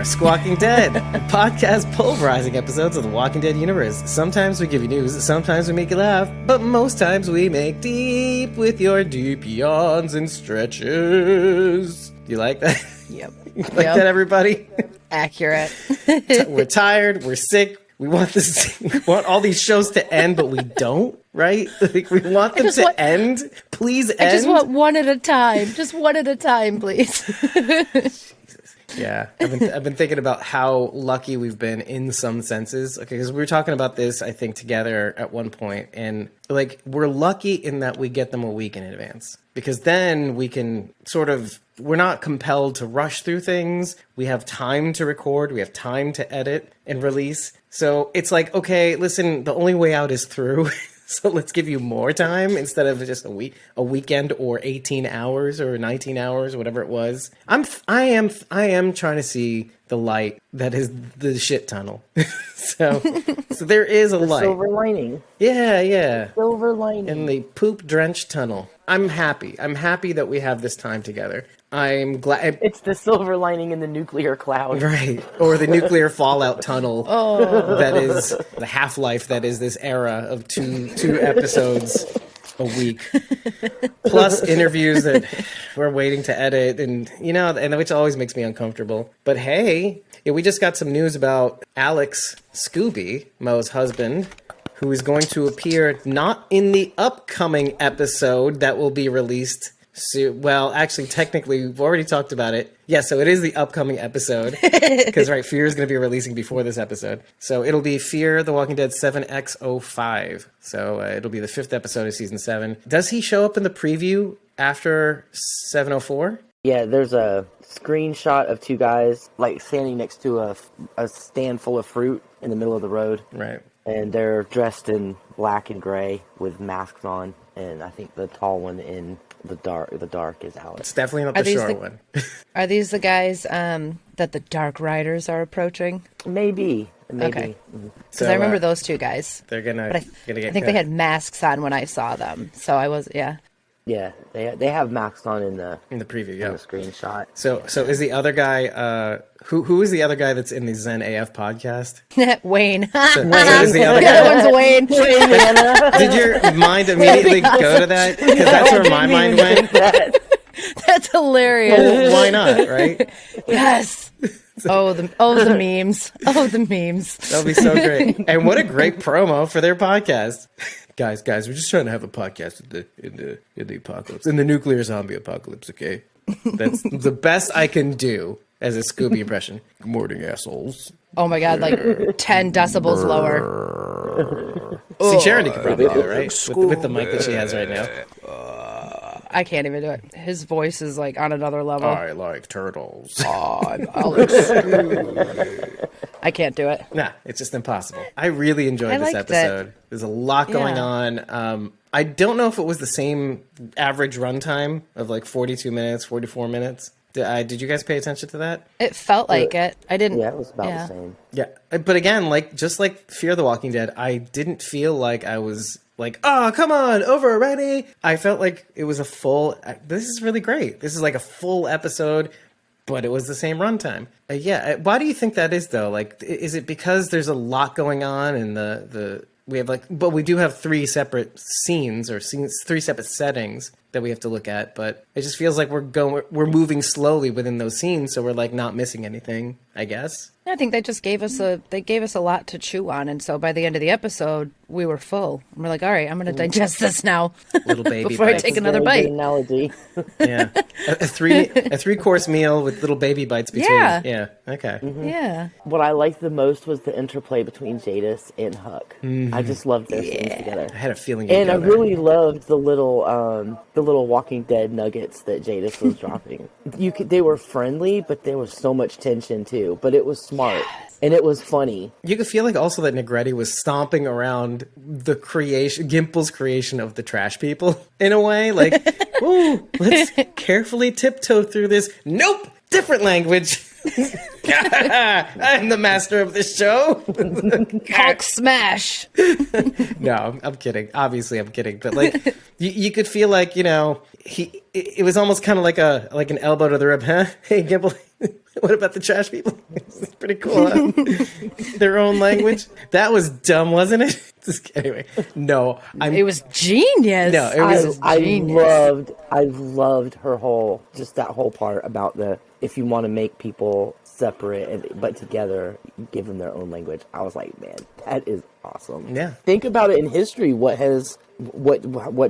Squawking Dead, podcast pulverizing episodes of the Walking Dead universe. Sometimes we give you news, sometimes we make you laugh, but most times we make deep with your deep yawns and stretches. You like that? Yep. Like that, everybody? Accurate. We're tired, we're sick, we want all these shows to end, but we don't, right? Like, we want them to end. Please end. I just want one at a time. Just one at a time, please. Yeah, I've been thinking about how lucky we've been in some senses. Okay, because we were talking about this, I think, together at one point, and like we're lucky in that we get them a week in advance, because then we can we're not compelled to rush through things. We have time to record, we have time to edit and release. So it's like, okay, listen, the only way out is through. So let's give you more time instead of just a weekend or 18 hours or 19 hours or whatever it was. I am trying to see the light that is the shit tunnel. so there is a light. Silver lining. Yeah. Silver lining. In the poop drenched tunnel. I'm happy. I'm happy that we have this time together. I'm glad. It's the silver lining in the nuclear cloud. Right. Or the nuclear fallout tunnel. That is the half-life that is this era of two episodes a week. Plus interviews that we're waiting to edit, and which always makes me uncomfortable. But hey, we just got some news about Alex Scooby, Mo's husband, who is going to appear not in the upcoming episode that will be released soon. Well, actually, technically, we've already talked about it. Yeah, so it is the upcoming episode. Because, right, Fear is going to be releasing before this episode. So it'll be Fear the Walking Dead 7X05. So it'll be the 5th episode of Season 7. Does he show up in the preview after 704? Yeah, there's a screenshot of two guys, like, standing next to a stand full of fruit in the middle of the road. Right. And they're dressed in black and gray with masks on. And I think the tall one in the dark is Alex. It's definitely not the short one. Are these the guys that the Dark Riders are approaching? Maybe. Okay. Because I remember those two guys. They're gonna I get think they had masks on when I saw them. So I was, yeah. Yeah, they have masks on in the preview, yeah. In the screenshot. So is the other guy who is the other guy that's in the Zen AF podcast? Wayne. So is the other The guy? other one's Wayne. Did your mind immediately go to that? Because that's where my mind went. That's hilarious. Well, why not, right? Yes. The memes. Oh, the memes. That'll be so great. And what a great promo for their podcast. Guys, we're just trying to have a podcast in the apocalypse, in the nuclear zombie apocalypse, okay? That's the best I can do as a Scooby impression. Good morning, assholes. Oh my god, like 10 decibels lower. See, Charity could probably do it, right? With the mic that she has right now. I can't even do it. His voice is like on another level. I like turtles. I can't do it. Nah, it's just impossible. I really enjoyed this episode. There's a lot going on. I don't know if it was the same average runtime of like 42 minutes, 44 minutes. Did you guys pay attention to that? It felt like it. I didn't. Yeah, it was about the same. Yeah, but again, just like Fear the Walking Dead, I didn't feel like I was like, oh, come on, over already. I felt like it was a full, this is really great. This is like a full episode, but it was the same runtime. Why do you think that is, though? Like, is it because there's a lot going on and we have but we do have 3 separate scenes, 3 separate settings that we have to look at, but it just feels like we're moving slowly within those scenes, so we're like not missing anything, I guess. I think they just gave us a lot to chew on, and so by the end of the episode, we were full. And we're like, all right, I'm going to digest this now. Little baby before bites. I take another bite. Analogy. Yeah, a 3-course meal with little baby bites between. Yeah. Okay. Mm-hmm. Yeah. What I liked the most was the interplay between Jadis and Huck. Mm-hmm. I just loved their scenes together. I had a feeling. And I really loved the little Walking Dead nuggets that Jadis was dropping. They were friendly, but there was so much tension too. But it was smart. And it was funny. You could feel like also that Negretti was stomping around Gimple's creation of the trash people in a way. Like, ooh, let's carefully tiptoe through this. Nope, different language. I'm the master of this show. Hulk smash. No, I'm kidding. Obviously, I'm kidding. But like, you could feel like, it was almost kind of like an elbow to the rib. Huh? Hey, Gimple. What about the trash people? It's pretty cool, huh? Their own language. That was dumb, wasn't it? Anyway, no. It was genius. No, it was genius. I loved her whole, just that whole part about if you want to make people separate but together, give them their own language. I was like, man, that is awesome. Yeah. Think about it in history. What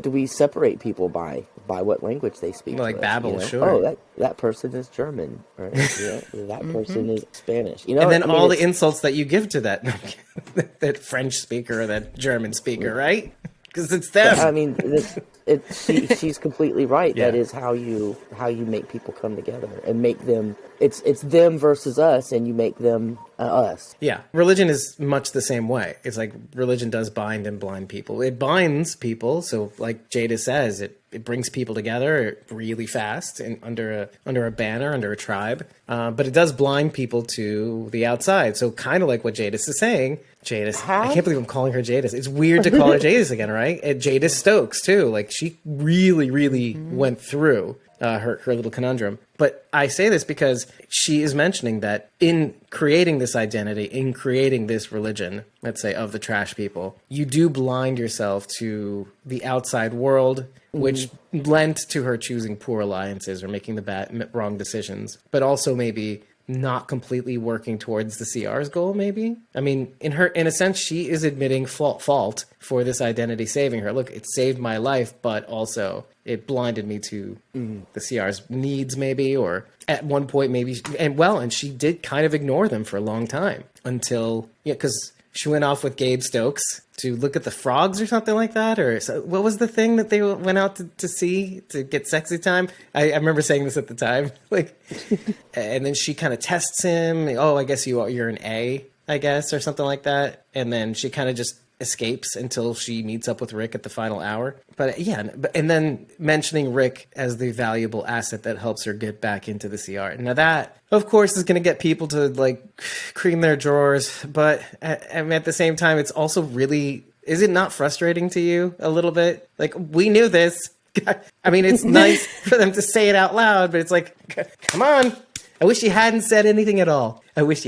do we separate people by? By what language they speak? Like Babel, sure. Oh, that person is German, or that person is Spanish. You know, and then all the insults that you give to that that French speaker or that German speaker, right? Because it's them. I mean, she's completely right. Yeah. That is how you make people come together and make them. It's them versus us, and you make them us. Yeah, religion is much the same way. It's like religion does bind and blind people. It binds people, so like Jada says, it brings people together really fast and under a banner, under a tribe. But it does blind people to the outside. So kind of like what Jadis is saying. Jadis, I can't believe I'm calling her Jadis. It's weird to call her Jadis again, right? And Jadis Stokes too. Like she really went through her little conundrum. But I say this because she is mentioning that in creating this identity, in creating this religion, let's say, of the trash people, you do blind yourself to the outside world, which lent to her choosing poor alliances or making the wrong decisions, but also maybe not completely working towards the CR's goal, maybe? I mean, in a sense, she is admitting fault for this identity saving her. Look, it saved my life, but also it blinded me to the CR's needs, maybe, or at one point, maybe, and she did kind of ignore them for a long time until, because she went off with Gabe Stokes to look at the frogs or something like that. Or so, what was the thing that they went out to see to get sexy time? I remember saying this at the time. And then she kind of tests him. Oh, I guess you're an A, I guess, or something like that. And then she kind of just escapes until she meets up with Rick at the final hour. But yeah, and then mentioning Rick as the valuable asset that helps her get back into the CR. Now that, of course, is going to get people to cream their drawers. But at the same time, it's also really, is it not frustrating to you a little bit? We knew this. I mean, it's nice for them to say it out loud, but it's like, come on. I wish you hadn't said anything at all. This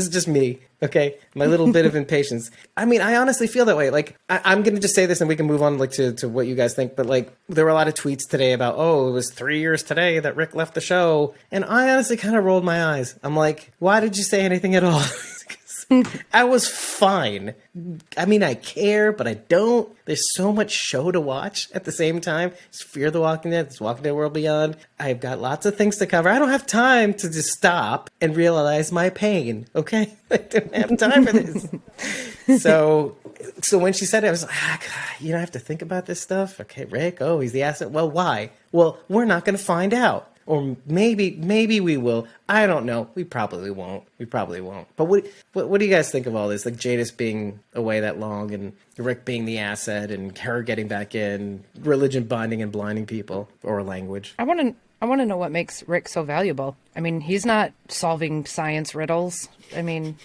is just me. Okay, my little bit of impatience. I mean, I honestly feel that way. I'm going to just say this and we can move on to what you guys think. But there were a lot of tweets today about, it was 3 years today that Rick left the show. And I honestly kind of rolled my eyes. I'm like, why did you say anything at all? I was fine. I mean, I care, but I don't. There's so much show to watch at the same time. It's Fear the Walking Dead. It's Walking Dead World Beyond. I've got lots of things to cover. I don't have time to just stop and realize my pain, okay? I don't have time for this. So when she said it, I was like, I have to think about this stuff. Okay, Rick, he's the asset. Well, why? Well, we're not going to find out. Or maybe we will. I don't know. We probably won't. But what do you guys think of all this? Jadis being away that long and Rick being the asset and her getting back in, religion binding and blinding people, or language. I want to know what makes Rick so valuable. I mean, he's not solving science riddles. I mean,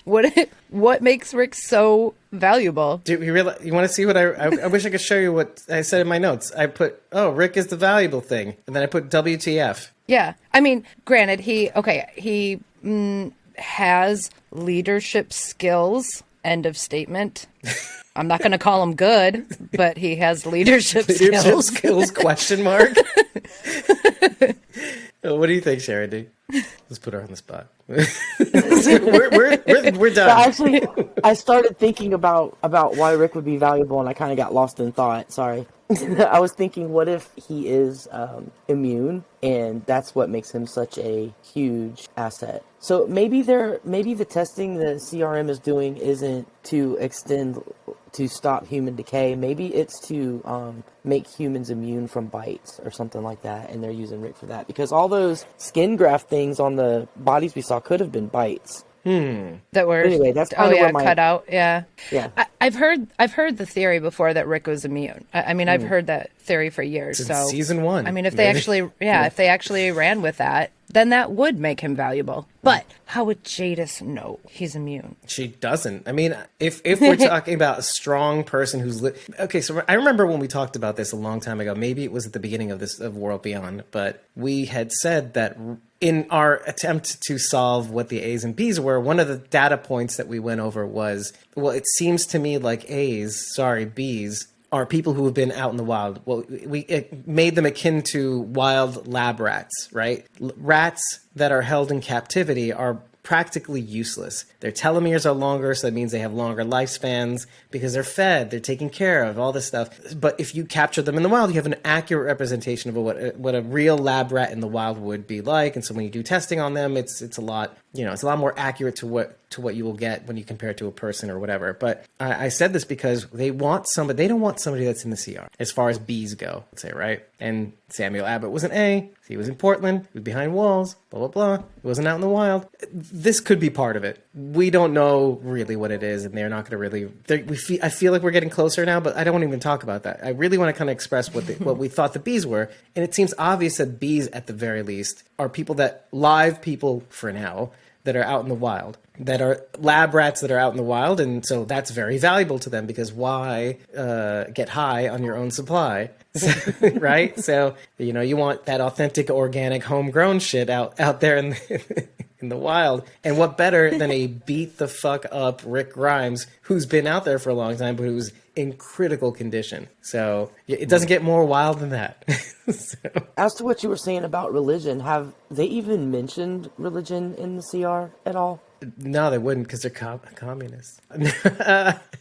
what makes Rick so valuable? Do you want to see what I wish I could show you what I said in my notes. I put, Rick is the valuable thing. And then I put WTF. Yeah. I mean, granted, he has leadership skills. End of statement. I'm not going to call him good, but he has leadership skills. Skills, question mark. What do you think, Sharon D? Let's put her on the spot. we're done. Actually, I started thinking about why Rick would be valuable, and I kind of got lost in thought. Sorry. I was thinking, what if he is immune, and that's what makes him such a huge asset? So maybe the testing the CRM is doing isn't to stop human decay. Maybe it's to make humans immune from bites or something like that, and they're using Rick for that, because all those skin graft things on the bodies we saw could have been bites. That were anyway. That's kind of cut out. Yeah. I've heard the theory before that Rick was immune. I mean, I've heard that theory for years. Since season 1. I mean, if they actually ran with that, then that would make him valuable. But how would Jadis know he's immune? She doesn't. I mean, if we're talking about a strong person who's okay, so I remember when we talked about this a long time ago. Maybe it was at the beginning of World Beyond, but we had said that in our attempt to solve what the A's and B's were, one of the data points that we went over was, well, it seems to me like B's are people who have been out in the wild. Well, it made them akin to wild lab rats, right? Rats that are held in captivity are practically useless. Their telomeres are longer, so that means they have longer lifespans because they're fed, they're taken care of, all this stuff. But if you capture them in the wild, you have an accurate representation of what a real lab rat in the wild would be like. And so when you do testing on them, it's a lot, it's a lot more accurate to what you will get when you compare it to a person or whatever. But I said this because they don't want somebody that's in the CR as far as B's go, let's say, right? And Samuel Abbott was an A. He was in Portland. He was behind walls, blah, blah, blah. He wasn't out in the wild. This could be part of it. We don't know really what it is, and they're not going to really... I feel like we're getting closer now, but I don't want to even talk about that. I really want to kind of express what we thought the B's were, and it seems obvious that B's, at the very least, are live people for now, that are out in the wild, that are lab rats that are out in the wild. And so that's very valuable to them because why get high on your own supply, right? So, you want that authentic, organic, homegrown shit out there in the wild. And what better than a beat the fuck up Rick Grimes, who's been out there for a long time, but who's in critical condition. So it doesn't get more wild than that. So. As to what you were saying about religion, have they even mentioned religion in the CR at all? No, they wouldn't because they're communists.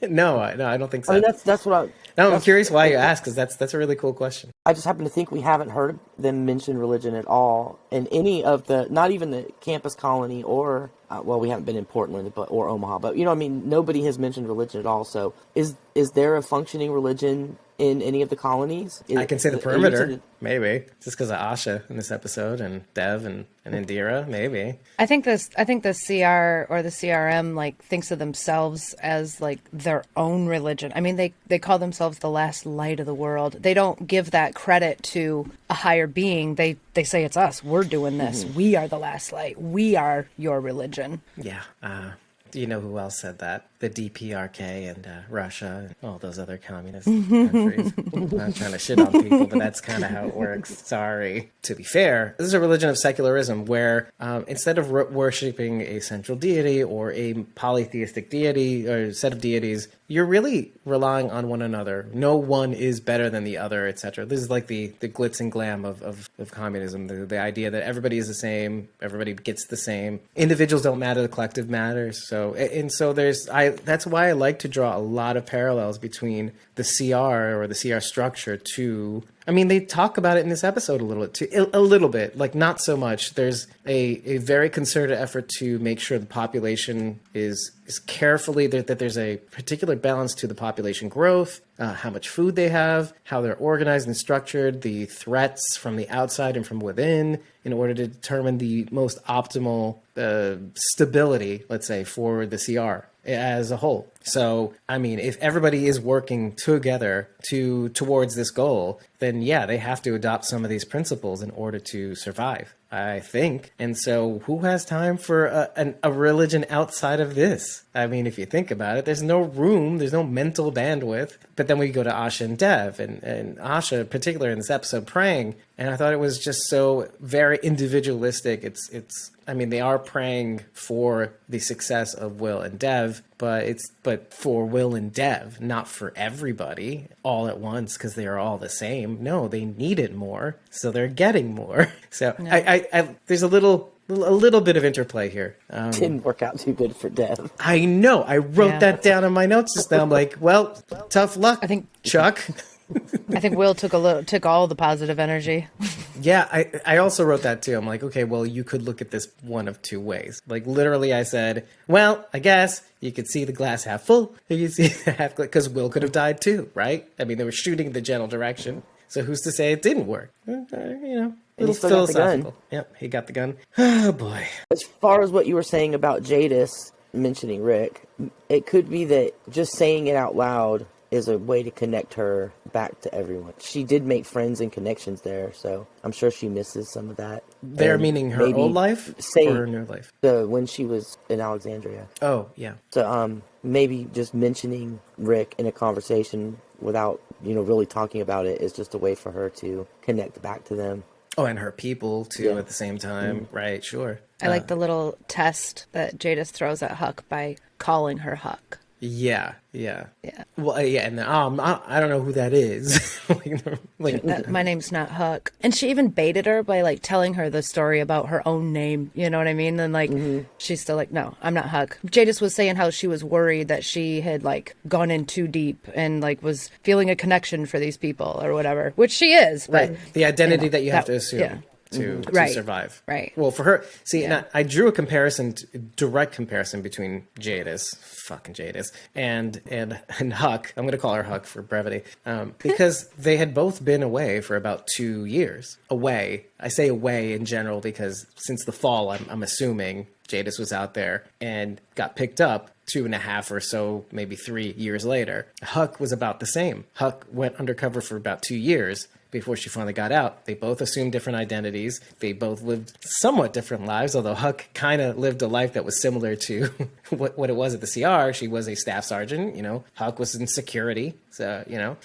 No, I don't think so. I mean, that's what I... No, I'm curious why you asked, because that's a really cool question. I just happen to think we haven't heard them mention religion at all in any of not even the campus colony or, we haven't been in Portland or Omaha, but, nobody has mentioned religion at all. So is there a functioning religion in any of the colonies? I can say the perimeter, maybe, just because of Asha in this episode and Dev and Indira, maybe. I think the CR or the CRM thinks of themselves as their own religion. I mean, they call themselves the last light of the world. They don't give that credit to a higher being. They say it's us. We're doing this. Mm-hmm. We are the last light. We are your religion. Yeah. Do you know who else said that? The DPRK and Russia and all those other communist countries. I'm not trying to shit on people, but that's kind of how it works. Sorry. To be fair, this is a religion of secularism where instead of worshipping a central deity or a polytheistic deity or set of deities, you're really relying on one another. No one is better than the other, etc. This is like the glitz and glam of communism, the idea that everybody is the same, everybody gets the same. Individuals don't matter, the collective matters. So that's why I like to draw a lot of parallels between the CR or the CR structure to... I mean, they talk about it in this episode a little bit, not so much. There's a very concerted effort to make sure the population is carefully, that there's a particular balance to the population growth, how much food they have, how they're organized and structured, the threats from the outside and from within, in order to determine the most optimal stability, let's say, for the CR as a whole. So, I mean, if everybody is working together towards this goal, then yeah, they have to adopt some of these principles in order to survive, I think. And so who has time for a religion outside of this? I mean, if you think about it, there's no room, there's no mental bandwidth. But then we go to Asha and Dev, and Asha in particular in this episode praying, and I thought it was just so very individualistic. I mean, they are praying for the success of Will and Dev, but for Will and Dev, not for everybody all at once because they are all the same. No, they need it more, so they're getting more. So no. I there's a little bit of interplay here. Didn't work out too good for Dev. I know. I wrote that down in my notes just now. I'm like, well, tough luck, I think, Chuck. I think Will took all the positive energy. Yeah, I also wrote that too. I'm like, okay, well, you could look at this one of two ways. Literally I said, well, I guess you could see the glass half full, or you see the half, because Will could have died too, right? I mean, they were shooting in the general direction. So who's to say it didn't work? Little philosophical. Yep, he got the gun. Oh boy. As far as what you were saying about Jadis mentioning Rick, it could be that just saying it out loud is a way to connect her back to everyone. She did make friends and connections there, so I'm sure she misses some of that. There, meaning her old life or her new life? When she was in Alexandria. Oh, yeah. So maybe just mentioning Rick in a conversation without, really talking about it is just a way for her to connect back to them. Oh, and her people, too, at the same time. Mm-hmm. Right, sure. I like the little test that Jadis throws at Huck by calling her Huck. Yeah. Well, yeah, and I don't know who that is. My name's not Huck. And she even baited her by, like, telling her the story about her own name. You know what I mean? And, like, she's still like, no, I'm not Huck. Jadis was saying how she was worried that she had, like, gone in too deep and, like, was feeling a connection for these people or whatever, which she is. But, right. The identity that you have to assume. Yeah. To survive. Right. Well, for her, I drew a direct comparison between fucking Jadis, and Huck. I'm going to call her Huck for brevity, because they had both been away for about 2 years. Away. I say away in general because since the fall, I'm assuming Jadis was out there and got picked up 2.5 or so, maybe 3 years later. Huck was about the same. Huck went undercover for about 2 years before she finally got out. They both assumed different identities. They both lived somewhat different lives, although Huck kind of lived a life that was similar to what it was at the CR. She was a staff sergeant, Huck was in security, so,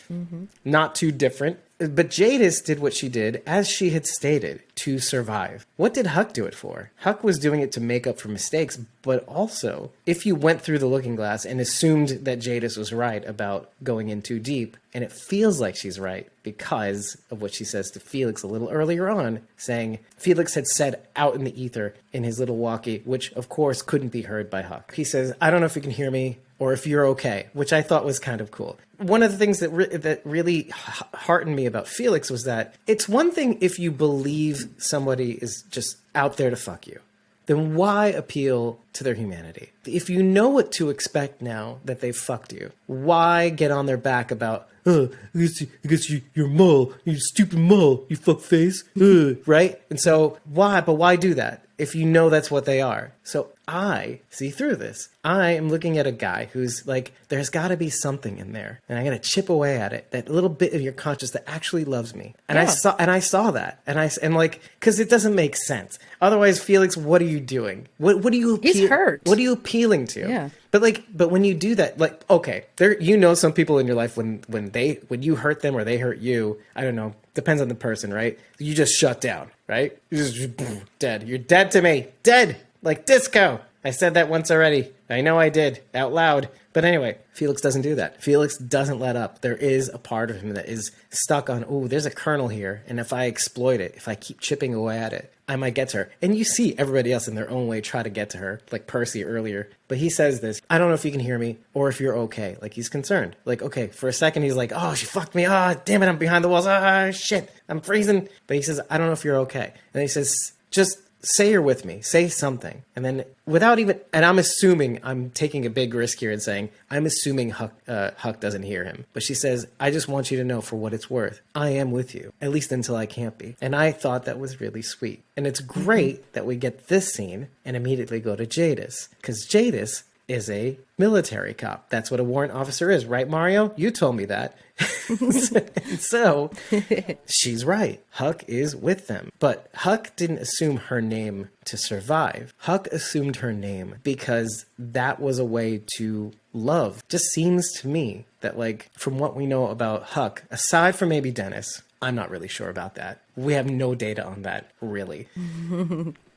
not too different. But Jadis did what she did, as she had stated, to survive. What did Huck do it for? Huck was doing it to make up for mistakes, but also, if you went through the looking glass and assumed that Jadis was right about going in too deep, and it feels like she's right because of what she says to Felix a little earlier on, saying Felix had said out in the ether in his little walkie, which of course couldn't be heard by Huck. He says, I don't know if you can hear me or if you're okay, which I thought was kind of cool. One of the things that really heartened me about Felix was that it's one thing if you believe somebody is just out there to fuck you. Then why appeal to their humanity? If you know what to expect now that they've fucked you, why get on their back about, I guess you're mole, you stupid mole, you fuckface, right? And so why do that if you know that's what they are? So I see through this. I am looking at a guy who's like, there's got to be something in there, and I got to chip away at it. That little bit of your conscience that actually loves me, and I saw that, and like, because it doesn't make sense. Otherwise, Felix, what are you doing? What are you? He's hurt. What are you appealing to? Yeah. But when you do that, like, okay, some people in your life when you hurt them or they hurt you, I don't know, depends on the person, right? You just shut down, right? You're just dead. You're dead to me. Dead. Like disco. I said that once already. I know I did. Out loud. But anyway, Felix doesn't do that. Felix doesn't let up. There is a part of him that is stuck on, there's a kernel here. And if I exploit it, if I keep chipping away at it, I might get to her. And you see everybody else in their own way try to get to her, like Percy earlier. But he says this, I don't know if you can hear me or if you're okay. Like, he's concerned. Like, okay, for a second, he's like, oh, she fucked me. Oh, damn it, I'm behind the walls. Ah, shit, I'm freezing. But he says, I don't know if you're okay. And he says, just say you're with me. Say something. And then and I'm assuming, I'm taking a big risk here and saying, I'm assuming Huck doesn't hear him. But she says, I just want you to know for what it's worth, I am with you, at least until I can't be. And I thought that was really sweet. And it's great that we get this scene and immediately go to Jadis. Because Jadis is a military cop. That's what a warrant officer is, right, Mario? You told me that. So she's right. Huck is with them. But Huck didn't assume her name to survive. Huck assumed her name because that was a way to love. Just seems to me that, like, from what we know about Huck, aside from maybe Dennis, I'm not really sure about that. We have no data on that, really.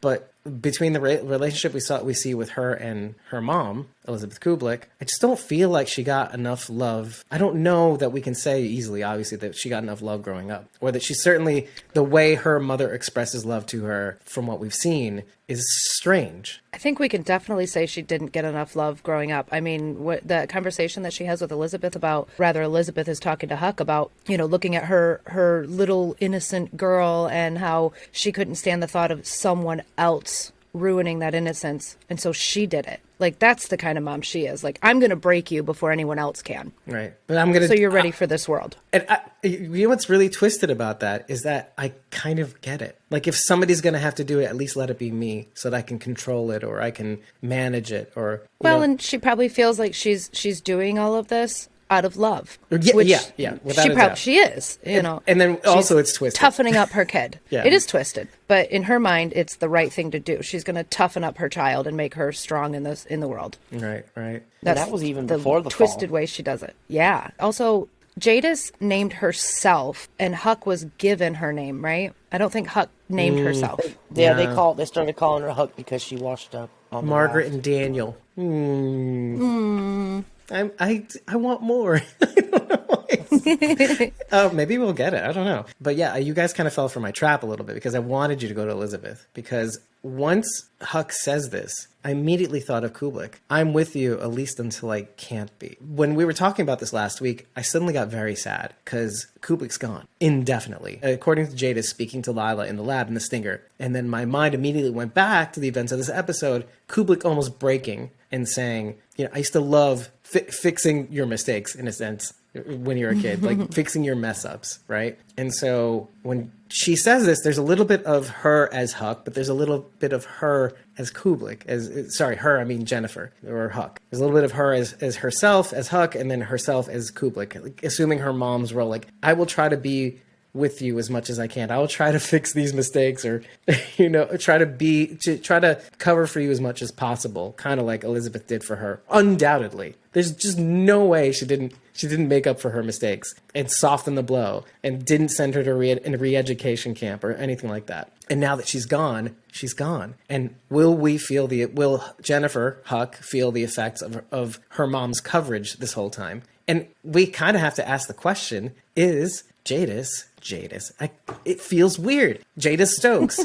But between the relationship we see with her and her mom, Elizabeth Kublik, I just don't feel like she got enough love. I don't know that we can say easily, obviously, that she got enough love growing up. Or that she certainly, the way her mother expresses love to her, from what we've seen, is strange. I think we can definitely say she didn't get enough love growing up. I mean, the conversation that she has with Elizabeth Elizabeth is talking to Huck about, looking at her little innocent girl and how she couldn't stand the thought of someone else ruining that innocence. And so she did it. Like, that's the kind of mom she is. Like, I'm going to break you before anyone else can. Right. But I'm going to... So you're ready for this world. And you know what's really twisted about that is that I kind of get it. Like, if somebody's going to have to do it, at least let it be me so that I can control it or I can manage it or... Well, and she probably feels like she's doing all of this out of love. Yeah, which without a doubt. She is, you know. And then also it's twisted. Toughening up her kid. Yeah. It is twisted, but in her mind, it's the right thing to do. She's going to toughen up her child and make her strong in the world. Right. That was even before the twisted fall. way she does it. Yeah. Also, Jadis named herself, and Huck was given her name, right? I don't think Huck named herself. Yeah, they started calling her Huck because she washed up on the Margaret raft. and Daniel. I want more. I don't know why. Maybe we'll get it. I don't know. But yeah, you guys kind of fell for my trap a little bit because I wanted you to go to Elizabeth. Because once Huck says this, I immediately thought of Kublai. I'm with you at least until I can't be. When we were talking about this last week, I suddenly got very sad because Kublai's gone indefinitely. According to Jadis speaking to Lila in the lab in the Stinger. And then my mind immediately went back to the events of this episode, Kublai almost breaking and saying, you know, I used to love fixing your mistakes in a sense when you're a kid, like fixing your mess ups, right? And so when she says this, there's a little bit of her as Huck, but there's a little bit of her as Kublai, I mean Jennifer or Huck. There's a little bit of her as herself as Huck, and then herself as Kublai, like, assuming her mom's role. Like, I will try to be with you as much as I can. I will try to fix these mistakes, or, you know, try to cover for you as much as possible. Kind of like Elizabeth did for her. Undoubtedly. There's just no way she didn't make up for her mistakes and soften the blow and didn't send her to a re-education camp or anything like that. And now that she's gone, she's gone. And will Jennifer, Huck, feel the effects of her mom's coverage this whole time? And we kind of have to ask the question, is Jadis, it feels weird. Jadis Stokes,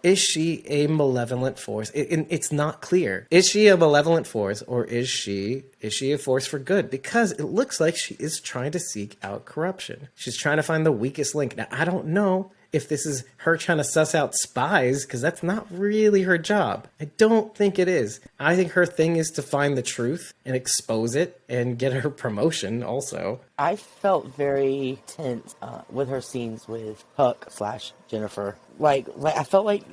is she a malevolent force? It's not clear. Is she a malevolent force, or is she a force for good? Because it looks like she is trying to seek out corruption. She's trying to find the weakest link. Now, I don't know if this is her trying to suss out spies, because that's not really her job. I don't think it is. I think her thing is to find the truth and expose it and get her promotion also. I felt very tense with her scenes with Huck / Jennifer. Like I felt like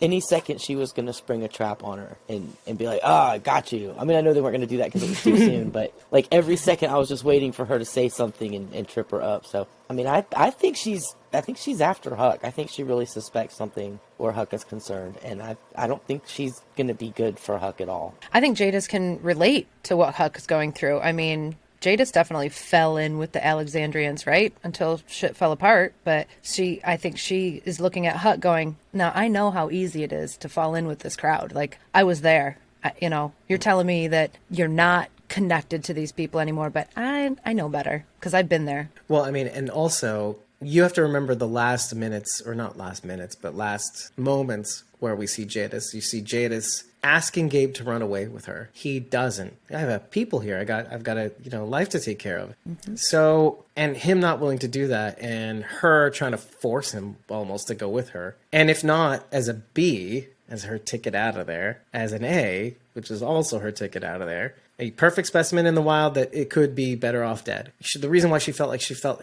any second she was going to spring a trap on her and be like, I got you. I mean, I know they weren't going to do that because it was too soon, but like every second I was just waiting for her to say something and trip her up. So, I mean, I think she's after Huck. I think she really suspects something where Huck is concerned, and I don't think she's going to be good for Huck at all. I think Jadis can relate to what Huck is going through. I mean, Jadis definitely fell in with the Alexandrians, right? Until shit fell apart. But I think she is looking at Huck going, now I know how easy it is to fall in with this crowd. Like, I was there. You're telling me that you're not connected to these people anymore, but I know better because I've been there. Well, I mean, and also you have to remember the last minutes, or not last minutes, but last moments where we see Jadis. You see Jadis asking Gabe to run away with her. He doesn't. I have people here. I've got a life to take care of. Mm-hmm. So, and him not willing to do that, and her trying to force him almost to go with her. And if not, as a B, as her ticket out of there, as an A, which is also her ticket out of there. A perfect specimen in the wild that it could be better off dead. The reason why she felt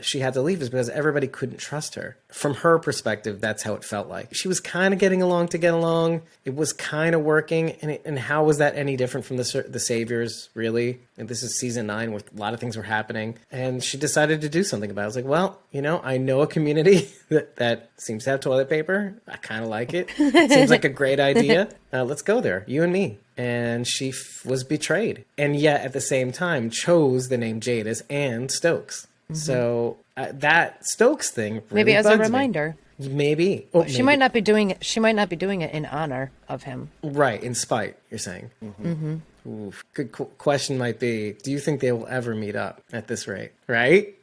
she had to leave is because everybody couldn't trust her. From her perspective, that's how it felt like. She was kind of getting along to get along. It was kind of working. And how was that any different from the Saviors, really? And this is season 9 where a lot of things were happening. And she decided to do something about it. I was like, well, I know a community that seems to have toilet paper. I kind of like it. Seems like a great idea. Let's go there, you and me. And she was betrayed. And yet, at the same time, chose the name Jadis and Stokes. Mm-hmm. So that Stokes thing really maybe as a bugs reminder. Me. Maybe. She might not be doing it. She might not be doing it in honor of him. Right, in spite, you're saying. Mm-hmm. Mm-hmm. Oof. Good question might be, do you think they will ever meet up at this rate? Right?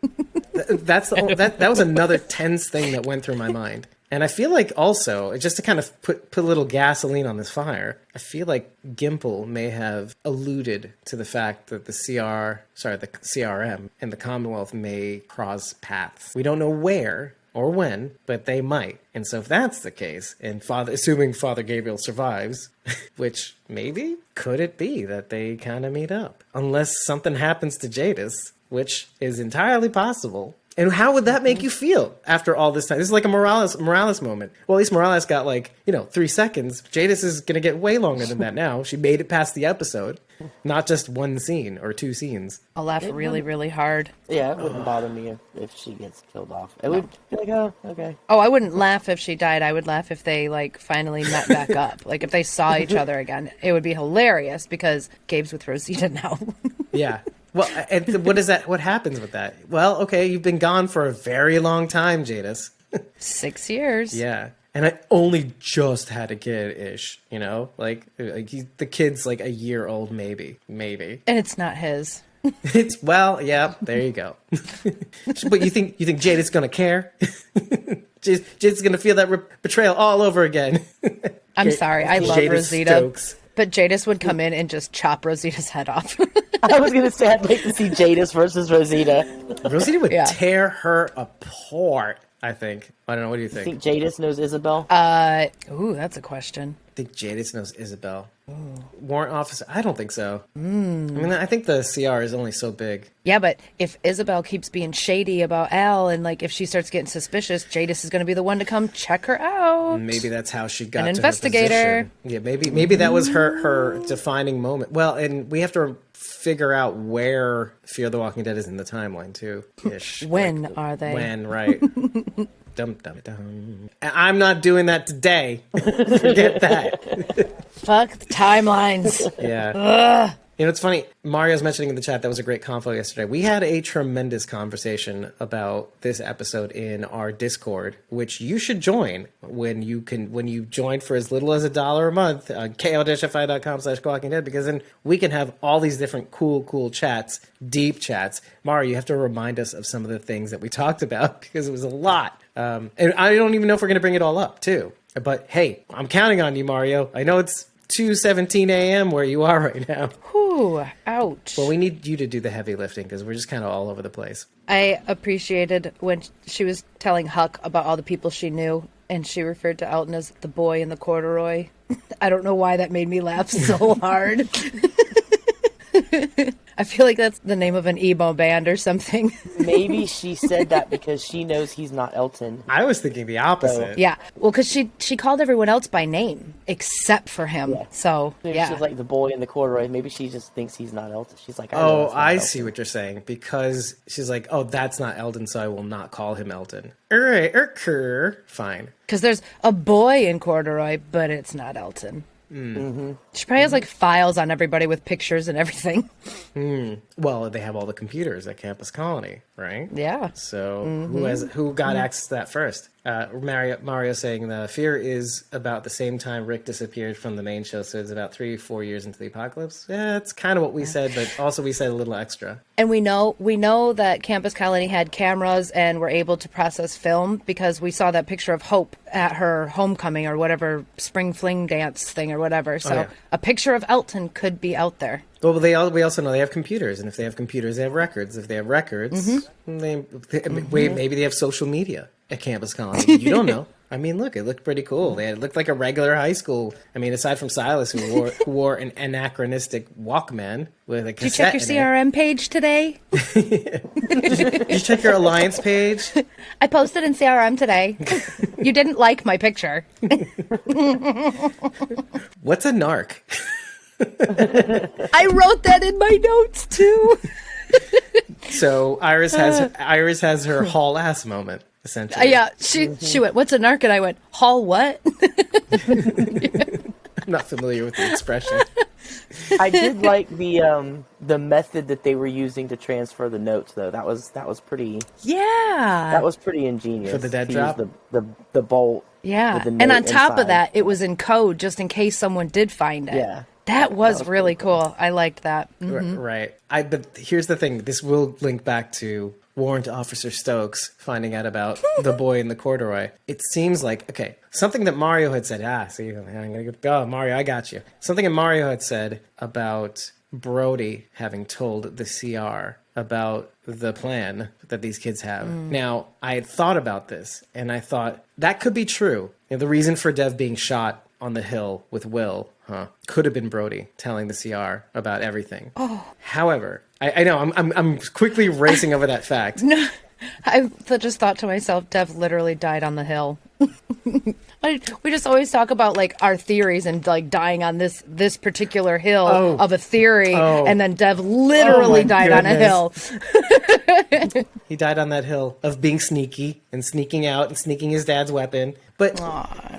That was another tense thing that went through my mind. And I feel like also, just to kind of put a little gasoline on this fire, I feel like Gimple may have alluded to the fact that the CRM and the Commonwealth may cross paths. We don't know where or when, but they might. And so if that's the case, and assuming Father Gabriel survives, which maybe, could it be that they kind of meet up? Unless something happens to Jadis, which is entirely possible. And how would that make you feel after all this time? This is like a Morales moment. Well, at least Morales got 3 seconds. Jadis is going to get way longer than that now. She made it past the episode, not just one scene or 2 scenes. I'll laugh really, really hard. Yeah, it wouldn't bother me if she gets killed off. It would be like, oh, okay. Oh, I wouldn't laugh if she died. I would laugh if they finally met back up. Like if they saw each other again. It would be hilarious because Gabe's with Rosita now. Yeah. Well, and what is that? What happens with that? Well, okay, you've been gone for a very long time, Jadis. 6 years. Yeah. And I only just had a kid-ish, the kid's like a year old, maybe. And it's not his. Yeah, there you go. But you think Jadis gonna care? Jadis gonna feel that betrayal all over again. I'm sorry, I love Jadis Rosita. Stokes. But Jadis would come in and just chop Rosita's head off. I was gonna say I'd like to see Jadis versus Rosita. Rosita would tear her apart, I think. I don't know, what do you think? Think Jadis knows Isabel? Ooh, that's a question. I think Jadis knows Isabel. Warrant officer? I don't think so. I mean, I think the CR is only so big. Yeah, but if Isabel keeps being shady about Al, and if she starts getting suspicious, Jadis is going to be the one to come check her out. Maybe that's how she got an to investigator. Her position. Yeah, maybe that was her defining moment. Well, and we have to figure out where Fear the Walking Dead is in the timeline too. Ish. When are they? When, right? Dum dum dum. I'm not doing that today. Forget that. Fuck the timelines. Yeah. Ugh. It's funny. Mario's mentioning in the chat that was a great convo yesterday. We had a tremendous conversation about this episode in our Discord, which you should join when you join for as little as $1 a month on ko-fi.com/walkingdead, because then we can have all these different cool chats, deep chats. Mario, you have to remind us of some of the things that we talked about because it was a lot. And I don't even know if we're going to bring it all up too. But hey, I'm counting on you, Mario. I know it's 2:17 a.m. where you are right now. Whew, ouch. Well, we need you to do the heavy lifting because we're just kind of all over the place. I appreciated when she was telling Huck about all the people she knew, and she referred to Elton as the boy in the corduroy. I don't know why that made me laugh so hard. I feel like that's the name of an emo band or something. Maybe she said that because she knows he's not Elton. I was thinking the opposite. Yeah. Well, because she called everyone else by name except for him. Yeah. So, maybe she's like the boy in the corduroy. Maybe she just thinks he's not Elton. She's like, I see what you're saying. Because she's like, oh, that's not Elton, so I will not call him Elton. All right, fine. Because there's a boy in corduroy, but it's not Elton. Mm-hmm. She probably has files on everybody with pictures and everything. Well, they have all the computers at Campus Colony, right? Yeah. So who got access to that first? Mario saying the Fear is about the same time Rick disappeared from the main show, so it's about 3-4 years into the apocalypse. Yeah, that's kind of what we said, but also we said a little extra. And we know that Campus Colony had cameras and were able to process film because we saw that picture of Hope at her homecoming or whatever spring fling dance thing or whatever. So a picture of Elton could be out there. Well, we also know they have computers, and if they have computers, they have records. If they have records, maybe they have social media at Campus Colony. You don't know. I mean, look, it looked pretty cool. It looked like a regular high school. I mean, aside from Silas, who wore an anachronistic Walkman with a cassette. Did you check your CRM page today? Did you check your Alliance page? I posted in CRM today. You didn't like my picture. What's a narc? I wrote that in my notes too. So Iris has her haul ass moment. Essentially. Yeah, she went, what's a narc? And I went, haul what? I'm not familiar with the expression. I did like the method that they were using to transfer the notes, though. That was pretty. Yeah, that was pretty ingenious for the dead drop. The bolt. Yeah, and on top of that, it was in code just in case someone did find it. Yeah. That was really cool. I liked that. Mm-hmm. Right. But here's the thing. This will link back to Warrant Officer Stokes finding out about the boy in the corduroy. It seems like, okay, something that Mario had said, see, I'm going to go, Mario, I got you. Something that Mario had said about Brody having told the CR about the plan that these kids have. Now, I had thought about this, and I thought that could be true. The reason for Dev being shot on the hill with Will, could have been Brody telling the CR about everything. However, I know I'm quickly racing over that fact. I just thought to myself, Dev literally died on the hill. We just always talk about like our theories and like dying on this particular hill of a theory, and then Dev literally died on a hill. He died on that hill of being sneaky and sneaking out and sneaking his dad's weapon. But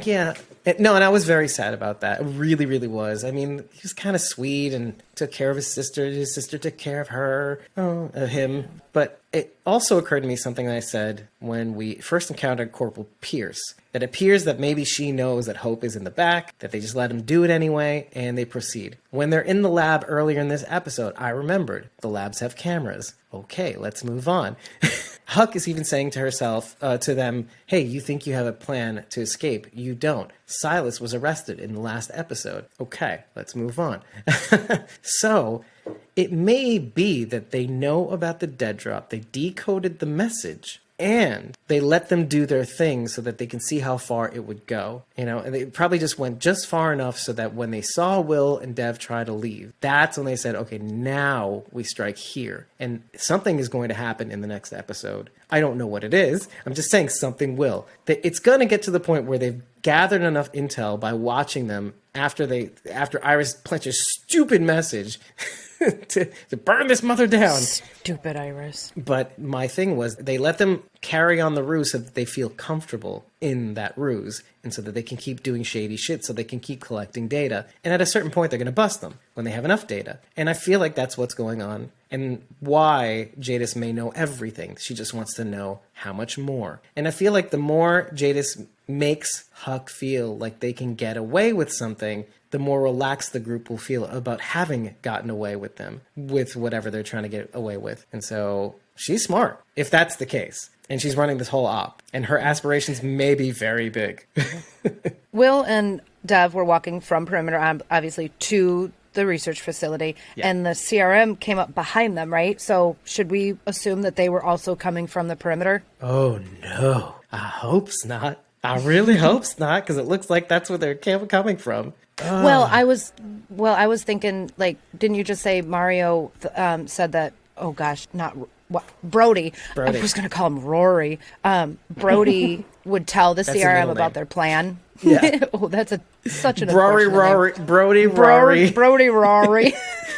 yeah, no, and I was very sad about that. I really, really was. I mean, he was kind of sweet and took care of his sister. His sister took care of him. But it also occurred to me something that I said when we first encountered Corporal Pierce. That it appears that maybe she knows that Hope is in the back, that they just let him do it anyway, and they proceed. When they're in the lab earlier in this episode, I remembered the labs have cameras. Okay, let's move on. Huck is even saying to herself, to them, hey, you think you have a plan to escape. You don't. Silas was arrested in the last episode. Okay, let's move on. So, it may be that they know about the dead drop. They decoded the message. And they let them do their thing so that they can see how far it would go. You know, and they probably just went just far enough so that when they saw Will and Dev try to leave, that's when they said, okay, now we strike here. And something is going to happen in the next episode. I don't know what it is. I'm just saying something will. It's going to get to the point where they've gathered enough intel by watching them after Iris Plench's stupid message to burn this mother down. Stupid Iris. But my thing was they let them carry on the ruse so that they feel comfortable in that ruse and so that they can keep doing shady shit so they can keep collecting data. And at a certain point, they're going to bust them when they have enough data. And I feel like that's what's going on and why Jadis may know everything. She just wants to know how much more. And I feel like the more Jadis makes Huck feel like they can get away with something, the more relaxed the group will feel about having gotten away with them, with whatever they're trying to get away with. And so she's smart, if that's the case. And she's running this whole op. And her aspirations may be very big. Will and Dev were walking from Perimeter, obviously, to the research facility. Yeah. And the CRM came up behind them, right? So should we assume that they were also coming from the Perimeter? Oh, no. I hope not. I really hope not, because it looks like that's where they're coming from. Well, I was thinking, like, didn't you just say Mario said that? Oh gosh, not what, Brody. I was going to call him Rory. Brody would tell the CRM about their plan. Yeah. Oh, that's such an Brody Rory.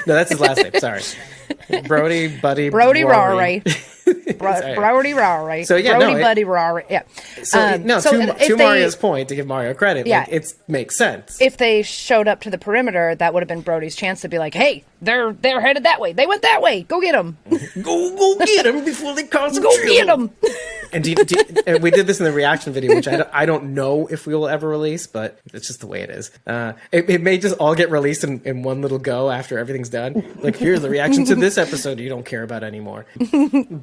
No, that's his last name. Sorry. Brody Rory. Brody Rory. So yeah, Brody Buddy Rory. Yeah. So to Mario's point, to give Mario credit, yeah, like, it makes sense. If they showed up to the Perimeter, that would have been Brody's chance to be like, "Hey, they're headed that way. They went that way. Go get them. go get them before they cause go get them." And and we did this in the reaction video, which I don't know if we will ever release, but it's just the way it is. It may just all get released in one little go after everything's done. Like, here's the reaction to this episode you don't care about anymore.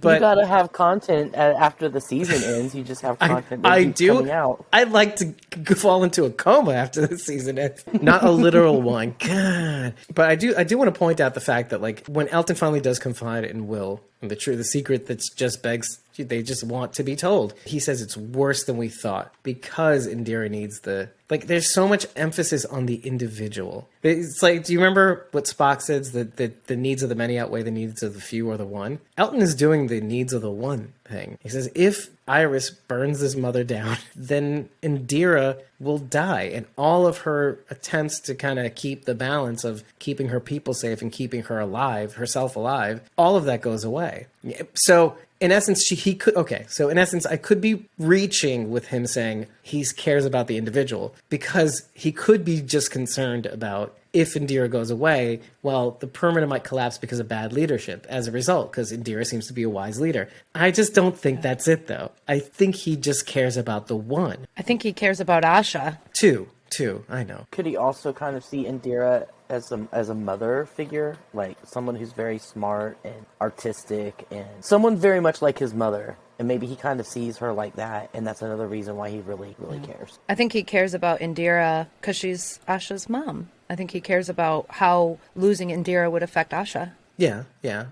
But you gotta have content after the season ends. You just have content coming out. I'd like to fall into a coma after the season ends. Not a literal one. God. But I do want to point out the fact that, like, when Elton finally does confide in Will, and the secret that's just begs, they just want to be told. He says it's worse than we thought because Indira needs there's so much emphasis on the individual. It's like, do you remember what Spock says, that the needs of the many outweigh the needs of the few or the one? Elton is doing the needs of the one thing. He says, if Iris burns this mother down, then Indira will die. And all of her attempts to kind of keep the balance of keeping her people safe and keeping her alive, herself alive, all of that goes away. So in essence, I could be reaching with him saying he cares about the individual, because he could be just concerned about if Indira goes away, well, the Perimeter might collapse because of bad leadership as a result, because Indira seems to be a wise leader. I just don't think that's it, though. I think he just cares about the one. I think he cares about Asha. Two, I know. Could he also kind of see Indira as a mother figure, like someone who's very smart and artistic and someone very much like his mother? And maybe he kind of sees her like that, and that's another reason why he really cares. I think he cares about Indira because she's Asha's mom. I think he cares about how losing Indira would affect Asha. Yeah.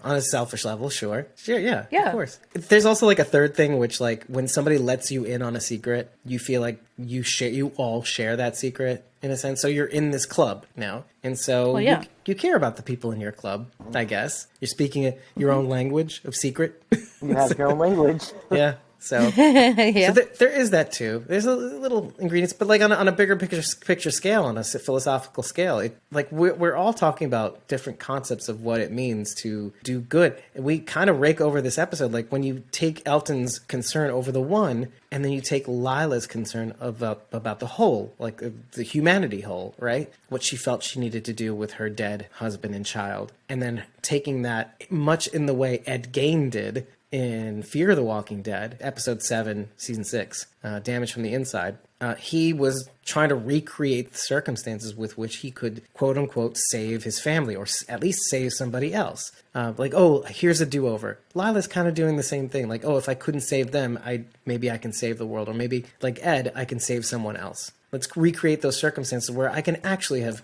On a selfish level, sure, yeah, of course. There's also like a third thing, which, like, when somebody lets you in on a secret, you feel like you all share that secret. in a sense. So you're in this club now. And so you care about the people in your club, I guess. You're speaking your own language of secret. You have your own language. Yeah. So, so there is that too. There's a little ingredients, but like on a bigger picture scale, on a philosophical scale, like we're all talking about different concepts of what it means to do good. And we kind of rake over this episode, like when you take Elton's concern over the one, and then you take Lila's concern about the whole, like the humanity whole, right? What she felt she needed to do with her dead husband and child, and then taking that much in the way Ed Gein did in Fear the Walking Dead, episode 7, season 6, Damage from the Inside. He was trying to recreate the circumstances with which he could, quote unquote, save his family, or at least save somebody else. Like, oh, here's a do-over. Lila's kind of doing the same thing. Like, oh, if I couldn't save them, maybe I can save the world. Or maybe, like Ed, I can save someone else. Let's recreate those circumstances where I can actually have,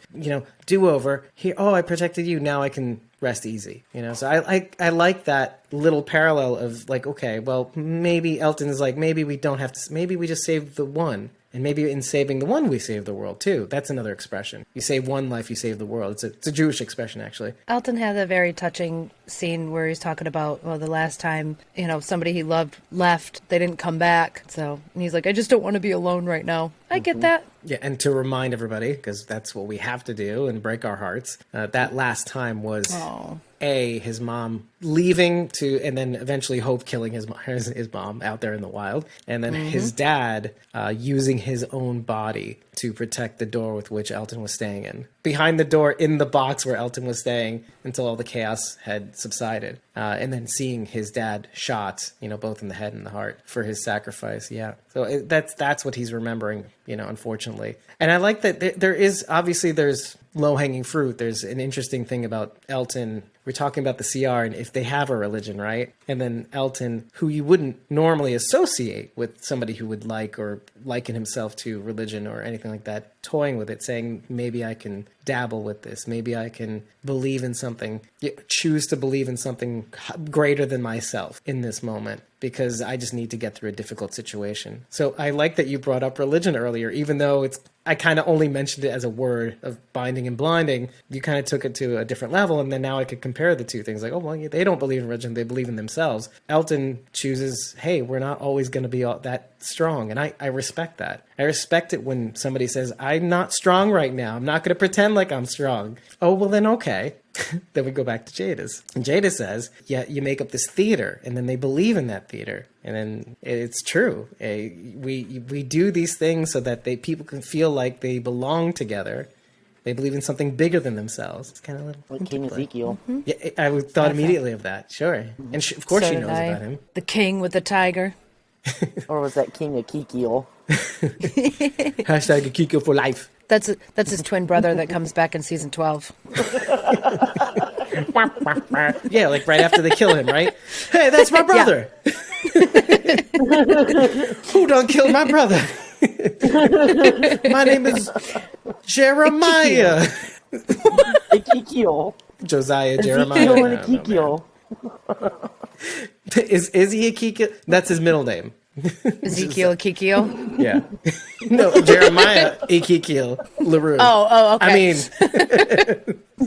do-over. Here, oh, I protected you, now I can rest easy. So I like that little parallel of like, okay, well, maybe Elton is like, maybe we don't have to, maybe we just save the one. And maybe in saving the one, we save the world, too. That's another expression. You save one life, you save the world. It's a Jewish expression, actually. Elton had a very touching scene where he's talking about, the last time, somebody he loved left, they didn't come back. So, and he's like, I just don't want to be alone right now. I get that. Yeah, and to remind everybody, because that's what we have to do and break our hearts, that last time was... his mom leaving and then eventually Hope killing his mom out there in the wild. And then his dad using his own body to protect the door with which Elton was staying in. Behind the door in the box where Elton was staying until all the chaos had subsided. And then seeing his dad shot, both in the head and the heart for his sacrifice. Yeah. So that's what he's remembering, unfortunately. And I like that there's low-hanging fruit. There's an interesting thing about Elton. We're talking about the CR and if they have a religion, right? And then Elton, who you wouldn't normally associate with somebody who would like or liken himself to religion or anything like that, toying with it, saying, maybe I can dabble with this. Maybe I can believe in something, choose to believe in something greater than myself in this moment, because I just need to get through a difficult situation. So I like that you brought up religion earlier, even though I kind of only mentioned it as a word of binding and blinding. You kind of took it to a different level, and then now I could compare the two things. Like, oh, well, they don't believe in religion, they believe in themselves. Elton chooses, hey, we're not always going to be all that strong, and I respect that. I respect it when somebody says, I'm not strong right now. I'm not going to pretend like I'm strong. Oh, well, then okay. Then we go back to Jada's. And Jada says, yeah, you make up this theater, and then they believe in that theater. And then it's true. We do these things so that people can feel like they belong together. They believe in something bigger than themselves. It's kind of like King Ezekiel. Yeah, I thought immediately of that. Sure. And of course she knows about him. The king with the tiger. Or was that King Ezekiel? Hashtag Ezekiel for life. That's his twin brother that comes back in season 12. Yeah, like right after they kill him, right? Hey, that's my brother. Who done killed my brother? My name is Jeremiah. Ezekiel. Josiah Jeremiah. Ezekiel and Ezekiel. Is he Ezekiel? That's his middle name. Ezekiel Kikio? Yeah. No, Jeremiah Ezekiel LaRue. Oh, okay. I mean,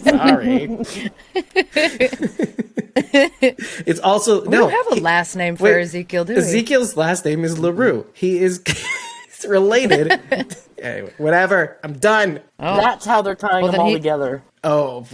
sorry. It's also, we don't have a last name for Ezekiel, do we? Ezekiel's last name is LaRue. He is related. Anyway, whatever. I'm done. Oh. That's how they're tying them all together. Oh,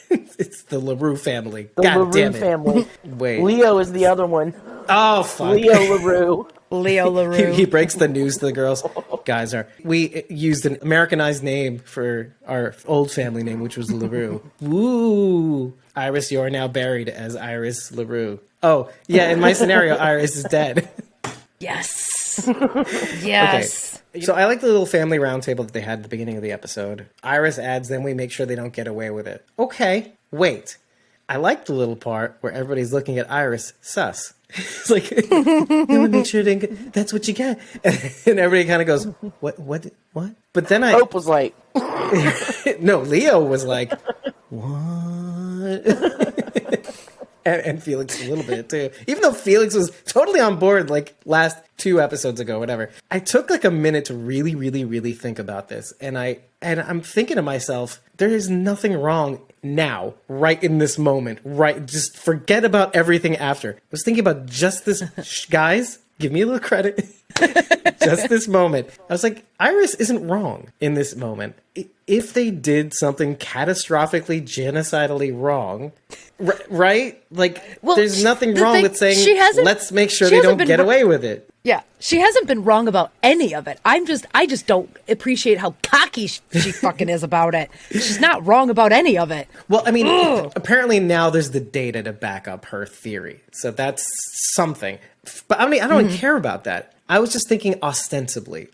it's the LaRue family. The God LaRue damn it. family. Wait. Leo is the other one. Oh, fuck. Leo LaRue. Leo LaRue. He breaks the news to the girls. Guys, we used an Americanized name for our old family name, which was LaRue. Woo! Iris, you're now buried as Iris LaRue. Oh, yeah, in my scenario, Iris is dead. Yes. Yes. Okay. So I like the little family roundtable that they had at the beginning of the episode. Iris adds, then we make sure they don't get away with it. Okay, wait. I like the little part where everybody's looking at Iris sus. It's like, make sure they didn't that's what you got. And everybody kind of goes, what? But then Hope was like... No, Leo was like, what? and Felix a little bit too. Even though Felix was totally on board like last 2 episodes ago, whatever. I took like a minute to really, really, really think about this, and I'm thinking to myself, there is nothing wrong now, right in this moment, right? Just forget about everything after. I was thinking about just this, guys. Give me a little credit. Just this moment. I was like, Iris isn't wrong in this moment. If they did something catastrophically, genocidally wrong, right? Like, there's nothing wrong with saying, let's make sure they don't get away with it. Yeah, she hasn't been wrong about any of it. I just don't appreciate how cocky she fucking is about it. She's not wrong about any of it. Well, I mean, apparently now there's the data to back up her theory. So that's something. But I mean, I don't even care about that. I was just thinking ostensibly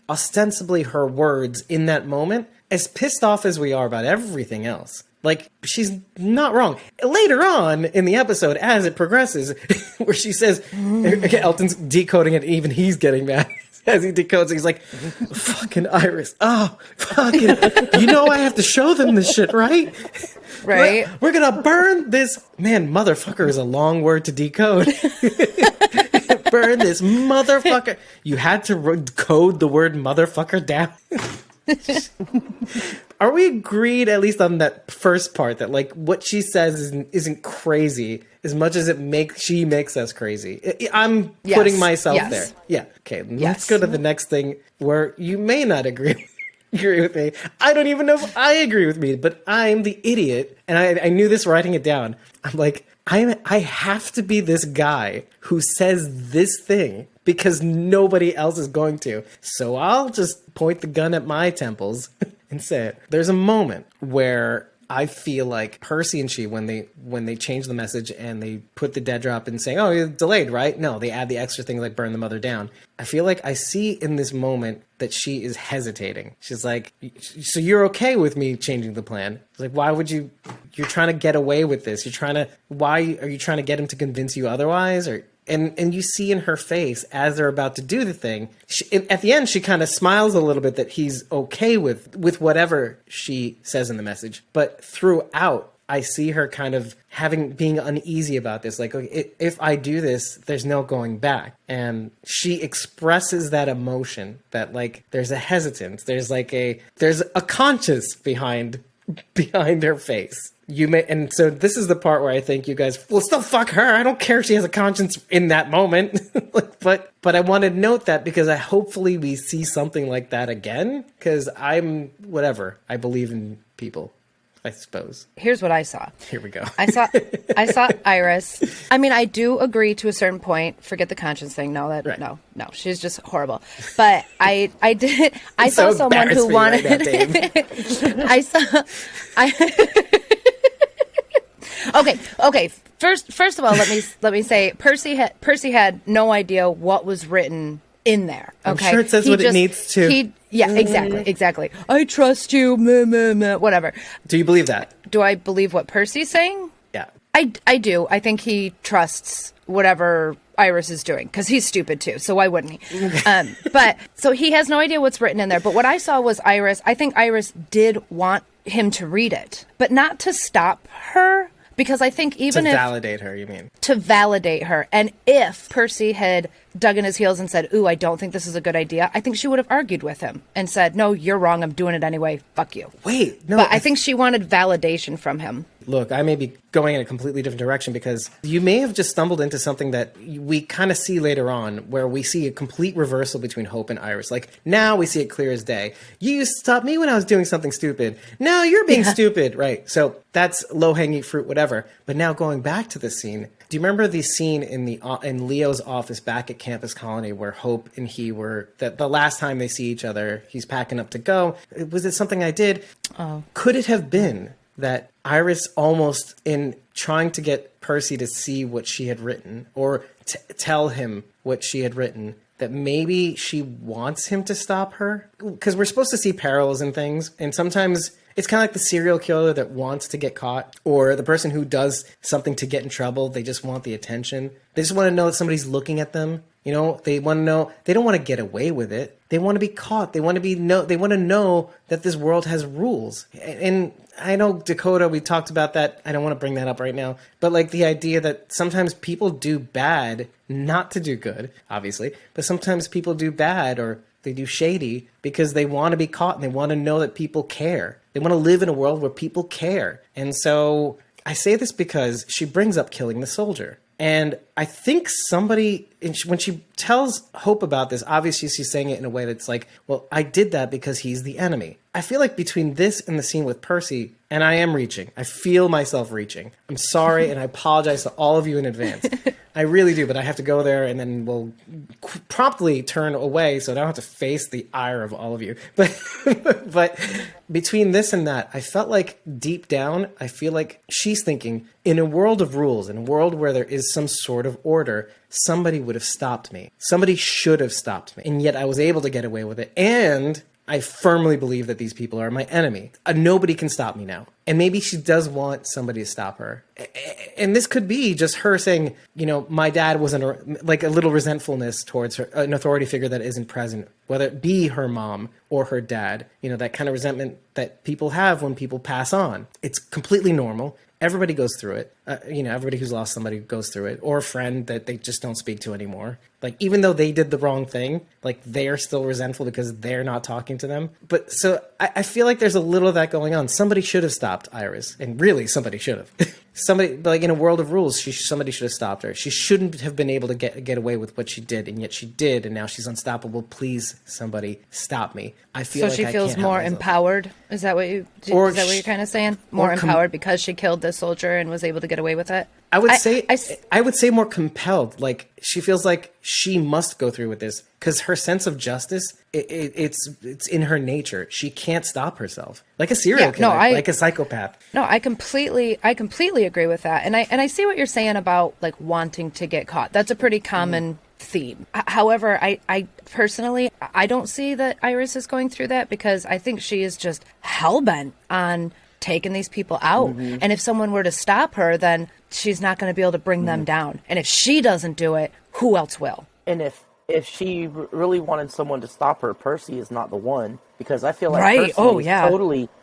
her words in that moment, as pissed off as we are about everything else. Like, she's not wrong. Later on in the episode, as it progresses, where she says, Elton's decoding it, even he's getting mad. As he decodes it, he's like, fucking Iris. Oh, fucking, you know I have to show them this shit, right? Right. We're gonna burn this. Man, motherfucker is a long word to decode. Burn this motherfucker. You had to code the word motherfucker down. Are we agreed at least on that first part that like what she says isn't crazy as much as she makes us crazy? I'm putting myself there. Yeah. Okay. Let's go to the next thing where you may not agree with me. I don't even know if I agree with me, but I'm the idiot, and I knew this writing it down. I'm like, I have to be this guy who says this thing because nobody else is going to. So I'll just point the gun at my temples and say it. There's a moment where I feel like Percy and she, when they change the message and they put the dead drop in saying, oh, it's delayed, right? No, they add the extra thing like burn the mother down. I feel like I see in this moment that she is hesitating. She's like, so you're okay with me changing the plan? It's like, why would you're trying to get away with this. Why are you trying to get him to convince you otherwise? And you see in her face as they're about to do the thing, at the end, she kind of smiles a little bit that he's okay with whatever she says in the message. But throughout, I see her kind of being uneasy about this. Like, okay, if I do this, there's no going back. And she expresses that emotion that like, there's a hesitance. There's a conscience behind her face. And so this is the part where I think you guys will still fuck her. I don't care if she has a conscience in that moment. but I want to note that because hopefully we see something like that again. Because I believe in people, I suppose. Here's what I saw. Here we go. I saw Iris. I mean, I do agree to a certain point. Forget the conscience thing. No, she's just horrible. But I saw someone who wanted. Okay. First of all, let me say Percy had no idea what was written in there. Okay, I'm sure it says what it needs to. Exactly. I trust you. Meh, meh, meh, whatever. Do you believe that? Do I believe what Percy's saying? Yeah. I do. I think he trusts whatever Iris is doing because he's stupid too. So why wouldn't he? But so he has no idea what's written in there. But what I saw was Iris. I think Iris did want him to read it, but not to stop her. Because I think even if... To validate her, you mean? To validate her. And if Percy had dug in his heels and said, ooh, I don't think this is a good idea, I think she would have argued with him and said, no, you're wrong, I'm doing it anyway, fuck you. Wait, no. But I think she wanted validation from him. Look, I may be going in a completely different direction because you may have just stumbled into something that we kind of see later on where we see a complete reversal between Hope and Iris. Like, now we see it clear as day. You used to stop me when I was doing something stupid. Now you're being stupid, right? So that's low-hanging fruit, whatever. But now going back to the scene, do you remember the scene in Leo's office back at Campus Colony where Hope and he were, that the last time they see each other, he's packing up to go. Was it something I did? Oh. Could it have been that Iris almost in trying to get Percy to see what she had written or tell him what she had written, that maybe she wants him to stop her? Because we're supposed to see parallels in things, and sometimes it's kind of like the serial killer that wants to get caught, or the person who does something to get in trouble. They just want the attention. They just want to know that somebody's looking at them. You know, they want to know, they don't want to get away with it. They want to be caught. They want to know that this world has rules. And I know Dakota, we talked about that. I don't want to bring that up right now, but like the idea that sometimes people do bad, not to do good, obviously, but sometimes people do bad or they do shady because they want to be caught and they want to know that people care. They want to live in a world where people care. And so I say this because she brings up killing the soldier. And I think somebody, when she tells Hope about this, obviously she's saying it in a way that's like, well, I did that because he's the enemy. I feel like between this and the scene with Percy, and I am reaching, I feel myself reaching. I'm sorry, and I apologize to all of you in advance. I really do, but I have to go there and then we'll promptly turn away so I don't have to face the ire of all of you. But between this and that, I felt like deep down, I feel like she's thinking, in a world of rules, in a world where there is some sort of order, somebody would have stopped me. Somebody should have stopped me. And yet I was able to get away with it. And I firmly believe that these people are my enemy. Nobody can stop me now. And maybe she does want somebody to stop her. And this could be just her saying, you know, my dad wasn't like a little resentfulness towards her, an authority figure that isn't present, whether it be her mom or her dad, you know, that kind of resentment that people have when people pass on. It's completely normal. Everybody goes through it. You know, everybody who's lost somebody goes through it, or a friend that they just don't speak to anymore. Like, even though they did the wrong thing, like, they're still resentful because they're not talking to them. But so I feel like there's a little of that going on. Somebody should have stopped Iris, and really somebody should have. Somebody, like in a world of rules, somebody should have stopped her. She shouldn't have been able to get away with what she did, and yet she did, and now she's unstoppable. Please, somebody stop me. I feel so she feels more empowered. Is that what you're kind of saying? More empowered because she killed this soldier and was able to get away with it. I would say more compelled. Like, she feels like she must go through with this because her sense of justice, it's in her nature. She can't stop herself, like a serial killer, like a psychopath. No, I completely agree with that, and I see what you're saying about like wanting to get caught. That's a pretty common theme. However, I personally, I don't see that Iris is going through that because I think she is just hellbent on taking these people out. Mm-hmm. And if someone were to stop her, then she's not going to be able to bring them down. And if she doesn't do it, who else will? And if she really wanted someone to stop her, Percy is not the one, because I feel like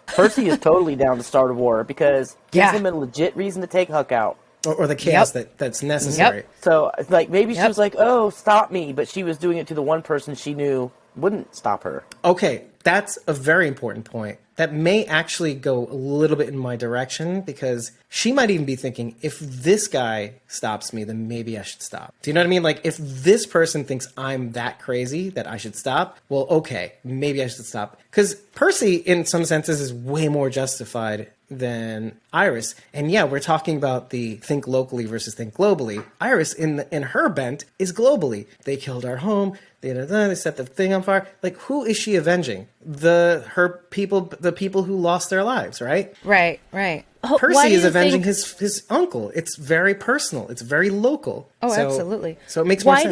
Percy is totally down to start a war because gives him a legit reason to take Huck out. Or the chaos that's necessary. Yep. So, like, maybe she was like, oh, stop me, but she was doing it to the one person she knew wouldn't stop her. Okay, that's a very important point. That may actually go a little bit in my direction because she might even be thinking, if this guy stops me, then maybe I should stop. Do you know what I mean? Like, if this person thinks I'm that crazy that I should stop, well, okay, maybe I should stop. Because Percy, in some senses, is way more justified than Iris. And yeah, we're talking about the think locally versus think globally. Iris, in her bent, is globally. They killed our home. They set the thing on fire. Like, who is she avenging? The people who lost their lives, right? Right. Percy is avenging his uncle. It's very personal. It's very local. Oh, absolutely. So it makes more sense.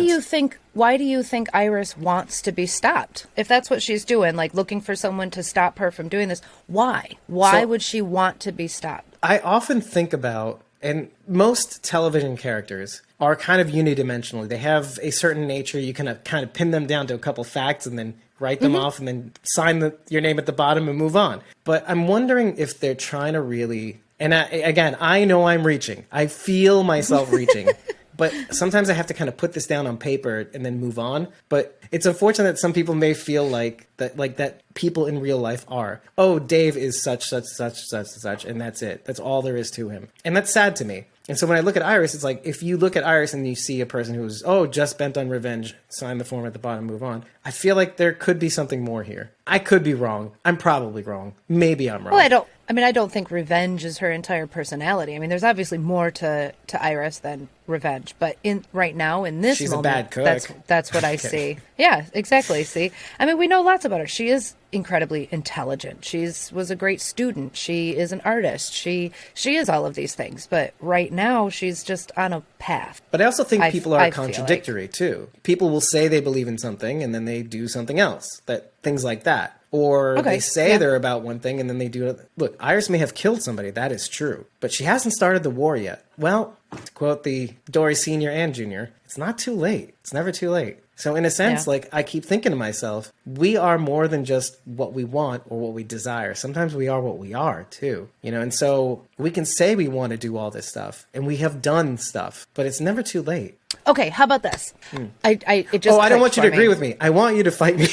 Why do you think Iris wants to be stopped? If that's what she's doing, like looking for someone to stop her from doing this, why? Why would she want to be stopped? I often think about, and most television characters are kind of unidimensional. They have a certain nature. You can kind of pin them down to a couple facts and then write them off and then sign your name at the bottom and move on. But I'm wondering if they're trying to really, and I know I'm reaching. I feel myself reaching. But sometimes I have to kind of put this down on paper and then move on. But it's unfortunate that some people may feel like that people in real life are. Oh, Dave is such, and that's it. That's all there is to him. And that's sad to me. And so when I look at Iris, it's like, if you look at Iris and you see a person who's, just bent on revenge, sign the form at the bottom, move on. I feel like there could be something more here. I could be wrong. I'm probably wrong. Maybe I'm wrong. Well, I don't think revenge is her entire personality. I mean, there's obviously more to Iris than revenge, but right now in this she's moment, a bad cook. That's what I see. Yeah, exactly. See, I mean, we know lots about her. She is incredibly intelligent. Was a great student. She is an artist. She is all of these things, but right now she's just on a path. But I also think people are contradictory too. People will say they believe in something and then they do something else. Things like that. or they say they're about one thing and then they do it. Look, Iris may have killed somebody. That is true. But she hasn't started the war yet. Well, to quote the Dory Sr. and Jr., it's not too late. It's never too late. So in a sense, like, I keep thinking to myself, we are more than just what we want or what we desire. Sometimes we are what we are too, you know? And so we can say we want to do all this stuff and we have done stuff, but it's never too late. Okay. How about this? I don't want you to agree with me. I want you to fight me.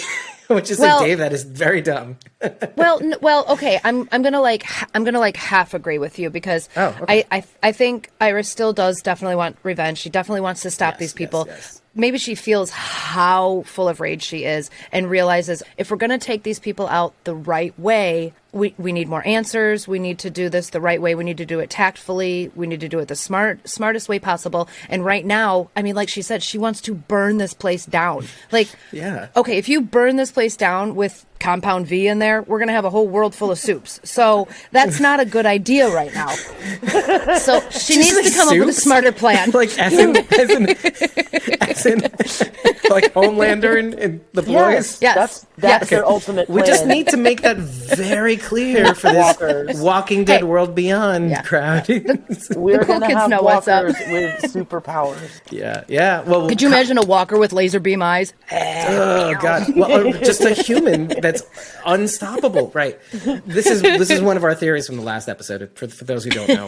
Which is like, Dave, that is very dumb. well, okay. I'm gonna half agree with you because I think Iris still does definitely want revenge. She definitely wants to stop these people. Yes. Maybe she feels how full of rage she is and realizes if we're gonna take these people out the right way, we need more answers. We need to do this the right way. We need to do it tactfully. We need to do it the smartest way possible. And right now, I mean, like she said, she wants to burn this place down. Like, okay, if you burn this place down with Compound V in there, we're going to have a whole world full of soups. So that's not a good idea right now. So she needs to come up with a smarter plan. Like as in like Homelander and the boys? Yes. That's their ultimate plan. We just need to make that very clear for this Walking Dead World Beyond crowd. We're going to have walkers with superpowers. Yeah. Well, could you imagine a walker with laser beam eyes? Oh God! Well, just a human that's unstoppable, right? This is one of our theories from the last episode. For those who don't know,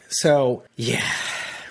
so yeah.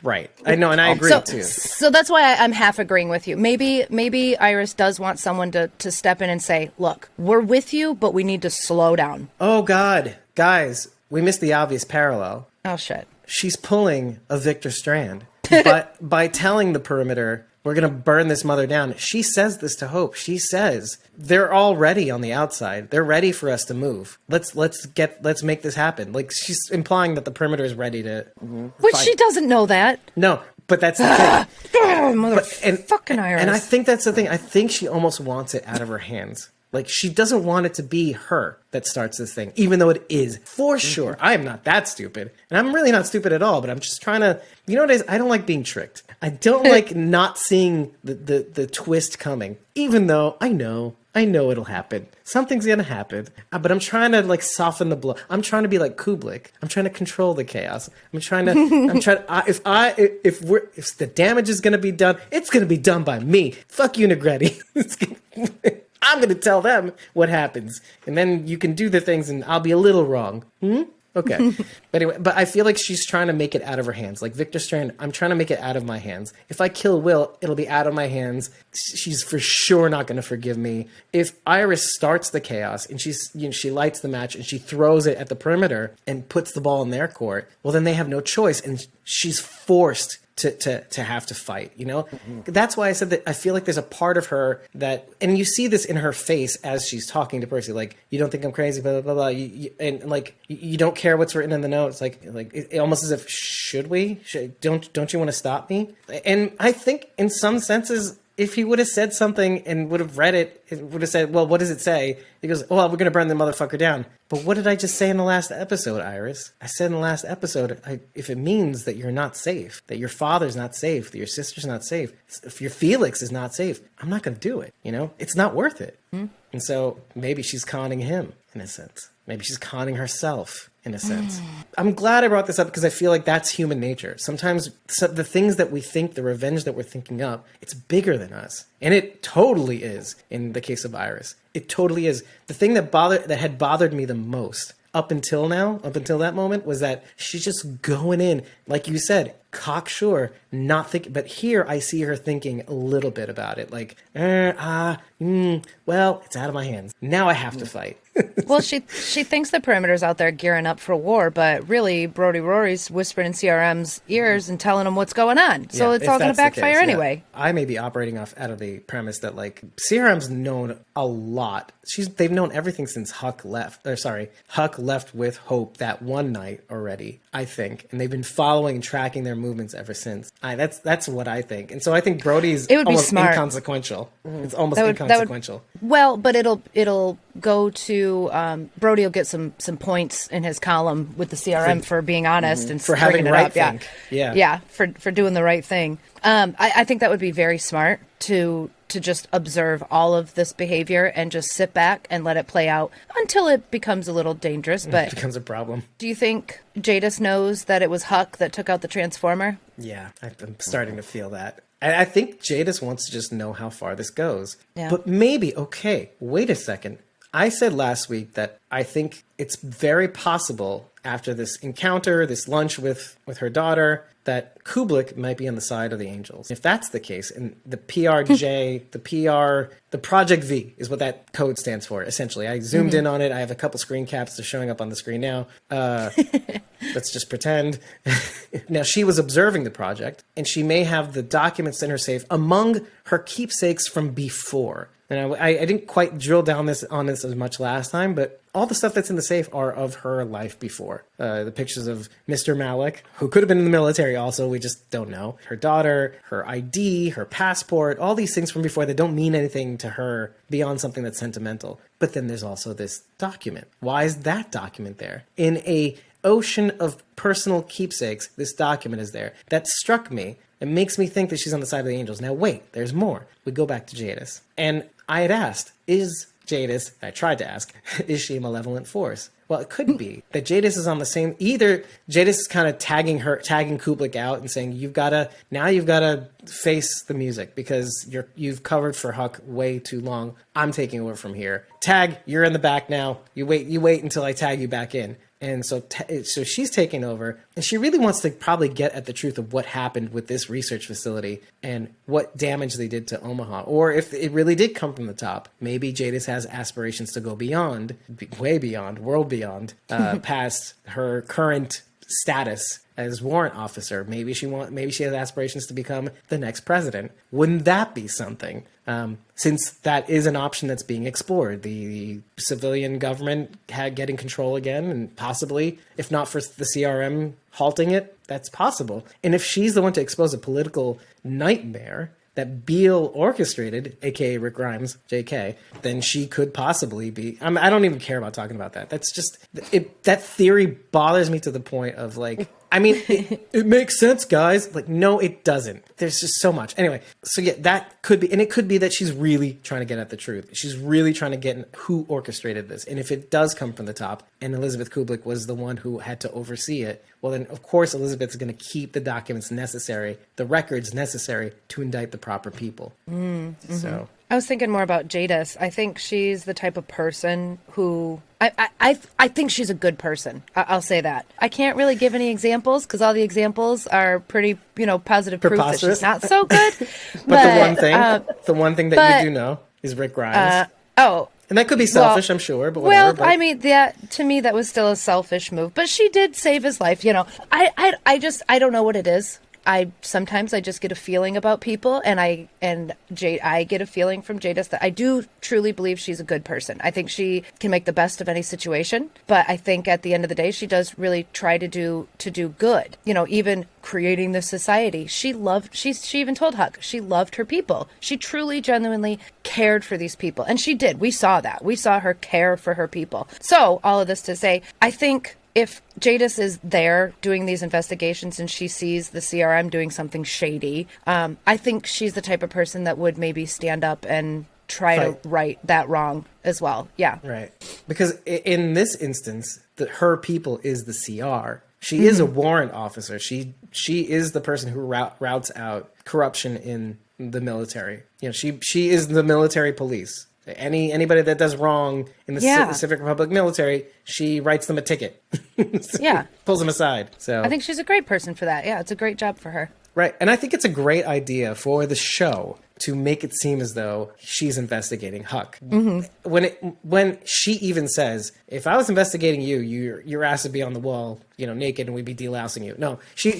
Right. I know, and I agree too. So that's why I'm half agreeing with you. Maybe Iris does want someone to step in and say, look, we're with you, but we need to slow down. Oh, God. Guys, we missed the obvious parallel. Oh, shit. She's pulling a Victor Strand. But by telling the perimeter, we're going to burn this mother down, she says this to Hope. She says, they're all ready on the outside. They're ready for us to move. Let's make this happen. Like, she's implying that the perimeter is ready to Which fight. She doesn't know that. No, but that's the thing. Fucking Iris. And I think that's the thing. I think she almost wants it out of her hands. Like, she doesn't want it to be her that starts this thing, even though it is, for sure. I am not that stupid. And I'm really not stupid at all, but I'm just trying to, you know what it is? I don't like being tricked. I don't like not seeing the twist coming, even though I know it'll happen. Something's going to happen. But I'm trying to, like, soften the blow. I'm trying to be like Kublai. I'm trying to control the chaos. if the damage is going to be done, it's going to be done by me. Fuck you, Negretti. I'm going to tell them what happens. And then you can do the things and I'll be a little wrong. Okay. But anyway, I feel like she's trying to make it out of her hands. Like Victor Strand, I'm trying to make it out of my hands. If I kill Will, it'll be out of my hands. She's for sure not going to forgive me. If Iris starts the chaos and she lights the match and she throws it at the perimeter and puts the ball in their court, well, then they have no choice. And she's forced to have to fight, you know? That's why I said that I feel like there's a part of her that, and you see this in her face as she's talking to Percy, like, you don't think I'm crazy, blah, blah, blah, and like, you don't care what's written in the notes, like it almost as if, don't you want to stop me? And I think in some senses, if he would have said something and would have read it, it would have said, well, what does it say? He goes, well, we're going to burn the motherfucker down. But what did I just say in the last episode, Iris? I said in the last episode, if it means that you're not safe, that your father's not safe, that your sister's not safe, if your Felix is not safe, I'm not going to do it. You know, it's not worth it. And so maybe she's conning him in a sense. Maybe she's conning herself in a sense. I'm glad I brought this up because I feel like that's human nature. Sometimes the things that we think, the revenge that we're thinking up, it's bigger than us. And it totally is in the case of Iris. It totally is. The thing that had bothered me the most up until that moment, was that she's just going in, like you said, cocksure, not thinking. But here I see her thinking a little bit about it, like, well, it's out of my hands. Now I have to fight. Well, she thinks the perimeter's out there gearing up for war, but really Brody Rory's whispering in CRM's ears and telling him what's going on. So it's all going to backfire anyway. Yeah. I may be operating out of the premise that, like, CRM's known a lot. They've known everything since Huck left with Hope that one night already, I think. And they've been following and tracking their movements ever since. That's what I think. And so I think Brody's almost inconsequential. It's almost inconsequential. Well, but it'll go to Brody will get some points in his column with the CRM for being honest and for having it right up. think. Yeah, for doing the right thing. I think that would be very smart to just observe all of this behavior and just sit back and let it play out until it becomes a little dangerous. But it becomes a problem. Do you think Jadis knows that it was Huck that took out the Transformer? Yeah, I'm starting to feel that. I think Jadis wants to just know how far this goes. Yeah. But maybe, okay, wait a second. I said last week that I think it's very possible after this encounter, this lunch with her daughter, that Kubelik might be on the side of the Angels. If that's the case, and the PRJ, the Project V is what that code stands for, essentially. I zoomed in on it. I have a couple screen caps. They're showing up on the screen now. Let's just pretend. Now, she was observing the project, and she may have the documents in her safe among her keepsakes from before. And I didn't quite drill down on this as much last time, but all the stuff that's in the safe are of her life before. The pictures of Mr. Malik, who could have been in the military also, we just don't know. Her daughter, her ID, her passport, all these things from before that don't mean anything to her beyond something that's sentimental. But then there's also this document. Why is that document there? In a ocean of personal keepsakes, this document is there. That struck me. It makes me think that she's on the side of the Angels. Now, wait, there's more. We go back to Jadis. And I had asked, is Jadis, I tried to ask, is she a malevolent force? Well, it could be that Jadis is on the same, either Jadis is kind of tagging Kubelik out and saying, you've got to face the music because you've covered for Huck way too long. I'm taking over from here. Tag, you're in the back now. You wait until I tag you back in. And so she's taking over, and she really wants to probably get at the truth of what happened with this research facility and what damage they did to Omaha. Or if it really did come from the top, maybe Jadis has aspirations to go beyond, way beyond, world beyond, past her current status as warrant officer. Maybe she has aspirations to become the next president. Wouldn't that be something? Since that is an option that's being explored, the civilian government getting control again, and possibly, if not for the CRM halting it, that's possible. And if she's the one to expose a political nightmare that Beale orchestrated, aka Rick Grimes, JK, then she could possibly be. I don't even care about talking about that. That's just that theory bothers me to the point of like. I mean, it makes sense, guys. Like, no, it doesn't. There's just so much. Anyway, so yeah, that could be, and it could be that she's really trying to get at the truth. She's really trying to get in who orchestrated this. And if it does come from the top, and Elizabeth Kubelik was the one who had to oversee it, well, then, of course, Elizabeth is going to keep the documents necessary, the records necessary to indict the proper people. Mm-hmm. So I was thinking more about Jadis. I think she's the type of person who... I think she's a good person. I'll say that. I can't really give any examples because all the examples are pretty, positive proof that she's not so good. but the one thing that you do know is Rick Grimes. And that could be selfish, I'm sure, but whatever. Well, I mean, to me, that was still a selfish move. But she did save his life, I don't know what it is. Sometimes I just get a feeling about people, and I get a feeling from Jadis that I do truly believe she's a good person. I think she can make the best of any situation, but I think at the end of the day, she does really try to do good. Even creating this society, she even told Huck she loved her people. She truly, genuinely cared for these people, and she did. We saw that. We saw her care for her people. So all of this to say, I think. If Jadis is there doing these investigations and she sees the CRM doing something shady, I think she's the type of person that would maybe stand up and try to right that wrong as well. Yeah. Right. Because in this instance, her people is the CR. She is a warrant officer. She is the person who routes out corruption in the military. She is the military police. Anybody that does wrong in the Pacific Republic military, she writes them a ticket. Pulls them aside. So I think she's a great person for that. Yeah, it's a great job for her. Right. And I think it's a great idea for the show to make it seem as though she's investigating Huck. Mm-hmm. When she even says, if I was investigating you, your ass would be on the wall, naked, and we'd be delousing you. No, she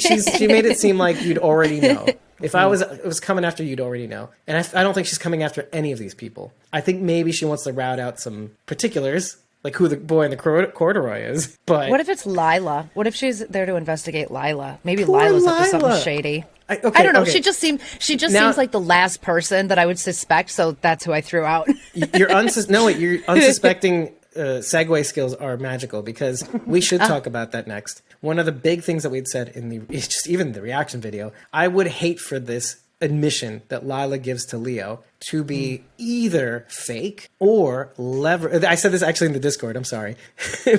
made it seem like you'd already know. If I was coming after you, you'd already know. And I don't think she's coming after any of these people. I think maybe she wants to route out some particulars, like who the boy in the corduroy is. But what if it's Lila? What if she's there to investigate Lila? Maybe Lila's up to something shady. I don't know. Okay. She just seems like the last person that I would suspect. So that's who I threw out. Your unsuspecting segue skills are magical, because we should talk about that next. One of the big things that we'd said in even the reaction video, I would hate for this admission that Lila gives to Leo to be either fake or I said this actually in the Discord, I'm sorry,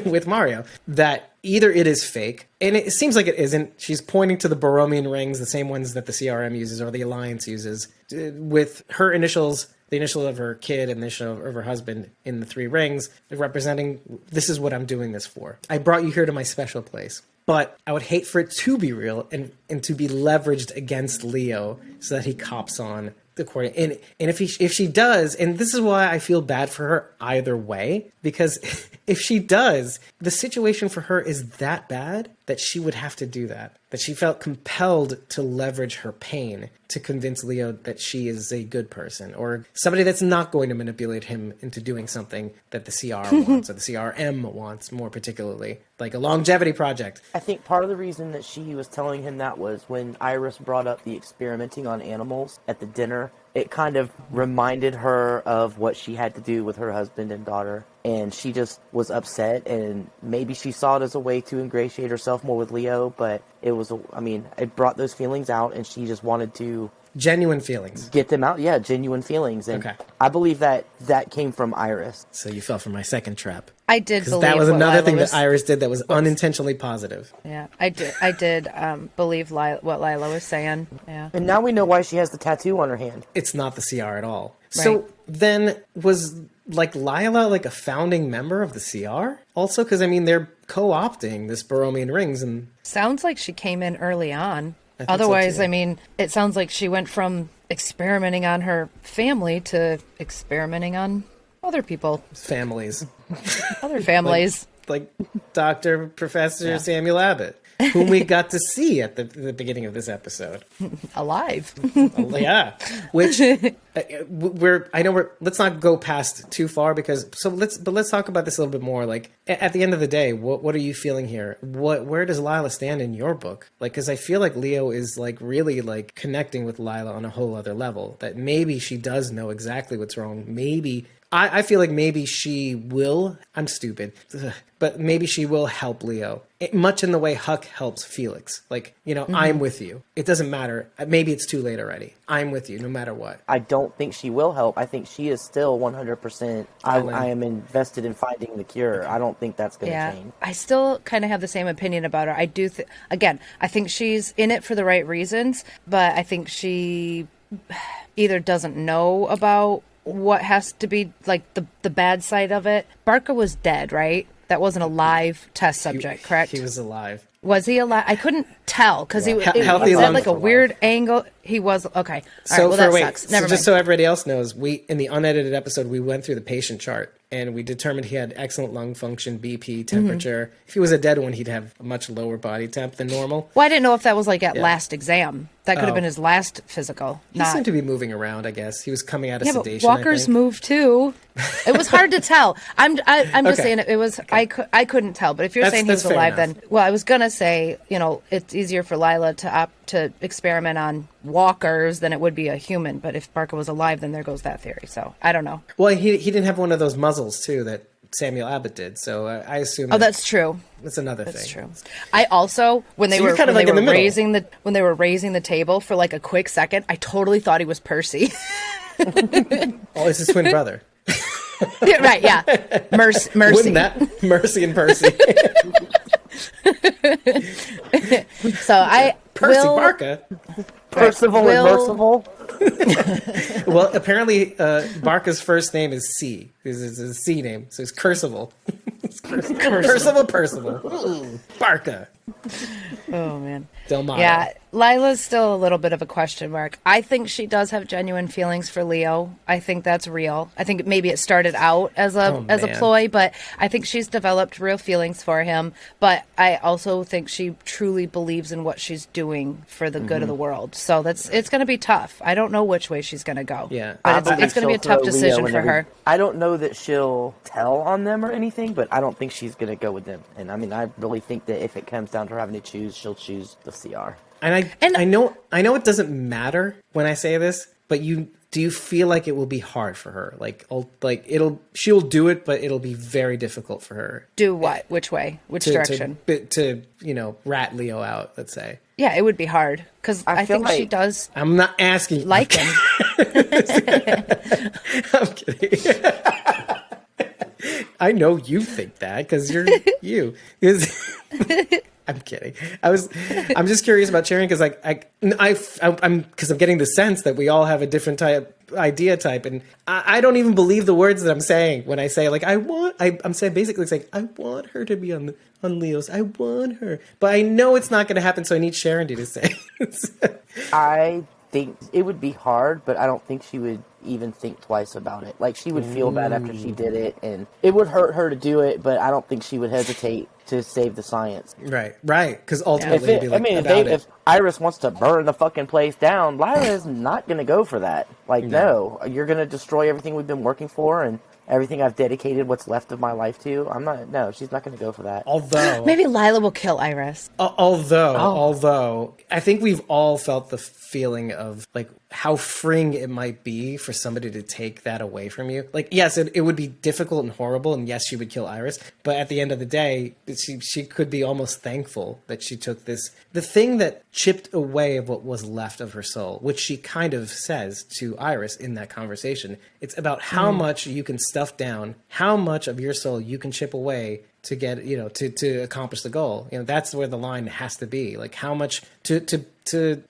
with Mario, that either it is fake, and it seems like it isn't. She's pointing to the Borromean rings, the same ones that the CRM uses or the Alliance uses, with her initials, the initial of her kid and the initial of her husband in the 3 rings, representing, this is what I'm doing this for. I brought you here to my special place. But I would hate for it to be real and to be leveraged against Leo so that he cops on the court. And if she does, and this is why I feel bad for her either way, because if she does, the situation for her is that bad that she would have to do that she felt compelled to leverage her pain to convince Leo that she is a good person or somebody that's not going to manipulate him into doing something that the CR wants or the CRM wants, more particularly, like a longevity project. I think part of the reason that she was telling him that was when Iris brought up the experimenting on animals at the dinner. It kind of reminded her of what she had to do with her husband and daughter, and she just was upset, and maybe she saw it as a way to ingratiate herself more with Leo, but it brought those feelings out, and she just wanted to... Genuine feelings. Get them out, yeah, genuine feelings. And okay. I believe that came from Iris. So you fell for my second trap. I did believe that was another thing that Iris did that was unintentionally positive. Yeah, I did believe what Lila was saying. Yeah. And now we know why she has the tattoo on her hand. It's not the CR at all. Right. So then was Lila a founding member of the CR also? Because they're co-opting this Borromean rings and... Sounds like she came in early on. Otherwise, so it sounds like she went from experimenting on her family to experimenting on other people. Families. Other families. like Dr. Professor Samuel Abbott, whom we got to see at the beginning of this episode. Alive. Yeah. Which let's not go past too far let's talk about this a little bit more. Like at the end of the day, what are you feeling here? Where does Lila stand in your book? Because I feel like Leo is really connecting with Lila on a whole other level, that maybe she does know exactly what's wrong. Maybe I feel like maybe she will, I'm stupid, but maybe she will help Leo. Much in the way Huck helps Felix. I'm with you. It doesn't matter. Maybe it's too late already. I'm with you no matter what. I don't think she will help. I think she is still 100%. I am invested in finding the cure. I don't think that's going to change. I still kind of have the same opinion about her. I do, I think she's in it for the right reasons, but I think she either doesn't know about what has to be the bad side of it. Barca was dead, right? That wasn't a live test subject, correct? He was alive. Was he alive? I couldn't tell because he was healthy at a weird angle. He was okay. All right, that sucks. Never mind. Just so everybody else knows, we in the unedited episode we went through the patient chart and we determined he had excellent lung function, BP, temperature. Mm-hmm. If he was a dead one, he'd have a much lower body temp than normal. Well, I didn't know if that was at last exam. That could have been his last physical. He seemed to be moving around. I guess he was coming out of sedation. But walkers move too. It was hard to tell. I'm just saying it was. I couldn't tell. But if you're saying he was alive, then I was gonna say it's easier for Lila to opt to experiment on walkers than it would be a human. But if Barca was alive, then there goes that theory. So I don't know. Well, he didn't have one of those muzzles too that Samuel Abbott did. So I assume. Oh, that's true. That's another thing. That's true. I also when they were raising the table for a quick second, I totally thought he was Percy. Oh, it's his twin brother. Right, yeah. Mercy. Wouldn't that Mercy and Percy? So Percy Barca. Percival and Merciful. Well, apparently Barca's first name is C. It's a C name, so it's Cursival. Percival. Barca. Oh, man. Del Mar. Yeah, Lila's still a little bit of a question mark. I think she does have genuine feelings for Leo. I think that's real. I think maybe it started out as a ploy, but I think she's developed real feelings for him. But I also think she truly believes in what she's doing for the good of the world. So it's going to be tough. I don't know which way she's going to go. Yeah, but it's going to be a tough decision for her. I don't know that she'll tell on them or anything, but I don't think she's going to go with them. And I really think that if it comes down to her having to choose, she'll choose the CR. And I know it doesn't matter when I say this, but do you feel like it will be hard for her? She'll do it, but it'll be very difficult for her. Do what? Which way? Which direction? To rat Leo out, let's say. Yeah, it would be hard because I think she does. I'm not asking. Like him. I'm kidding. I know you think that because you're you. I'm kidding. I'm just curious about sharing because I'm getting the sense that we all have a different idea type, and I don't even believe the words that I'm saying when I say I'm saying basically saying I want her to be on Leo's. I want her, but I know it's not going to happen. So I need Sharon to say. I think it would be hard, but I don't think she would even think twice about it. Like, she would feel bad after she did it, and it would hurt her to do it, but I don't think she would hesitate to save the science. Right. Because ultimately, if Iris wants to burn the fucking place down, Lyra is not going to go for that. Like, no, you're going to destroy everything we've been working for, and everything I've dedicated what's left of my life to. She's not going to go for that. Although maybe Lila will kill Iris. Although I think we've all felt the feeling of like how freeing it might be for somebody to take that away from you. Like, yes, it would be difficult and horrible, and yes, she would kill Iris, but at the end of the day, she could be almost thankful that she took the thing that chipped away of what was left of her soul, which she kind of says to Iris in that conversation. It's about how much you can stuff down, how much of your soul you can chip away to get, to accomplish the goal. That's where the line has to be. Like, how much to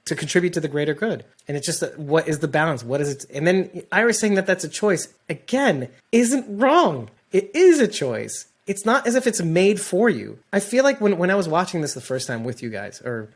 contribute to the greater good. And it's just, what is the balance? What is it? And then Iris saying that that's a choice, again, isn't wrong. It is a choice. It's not as if it's made for you. I feel like when I was watching this the first time with you guys, I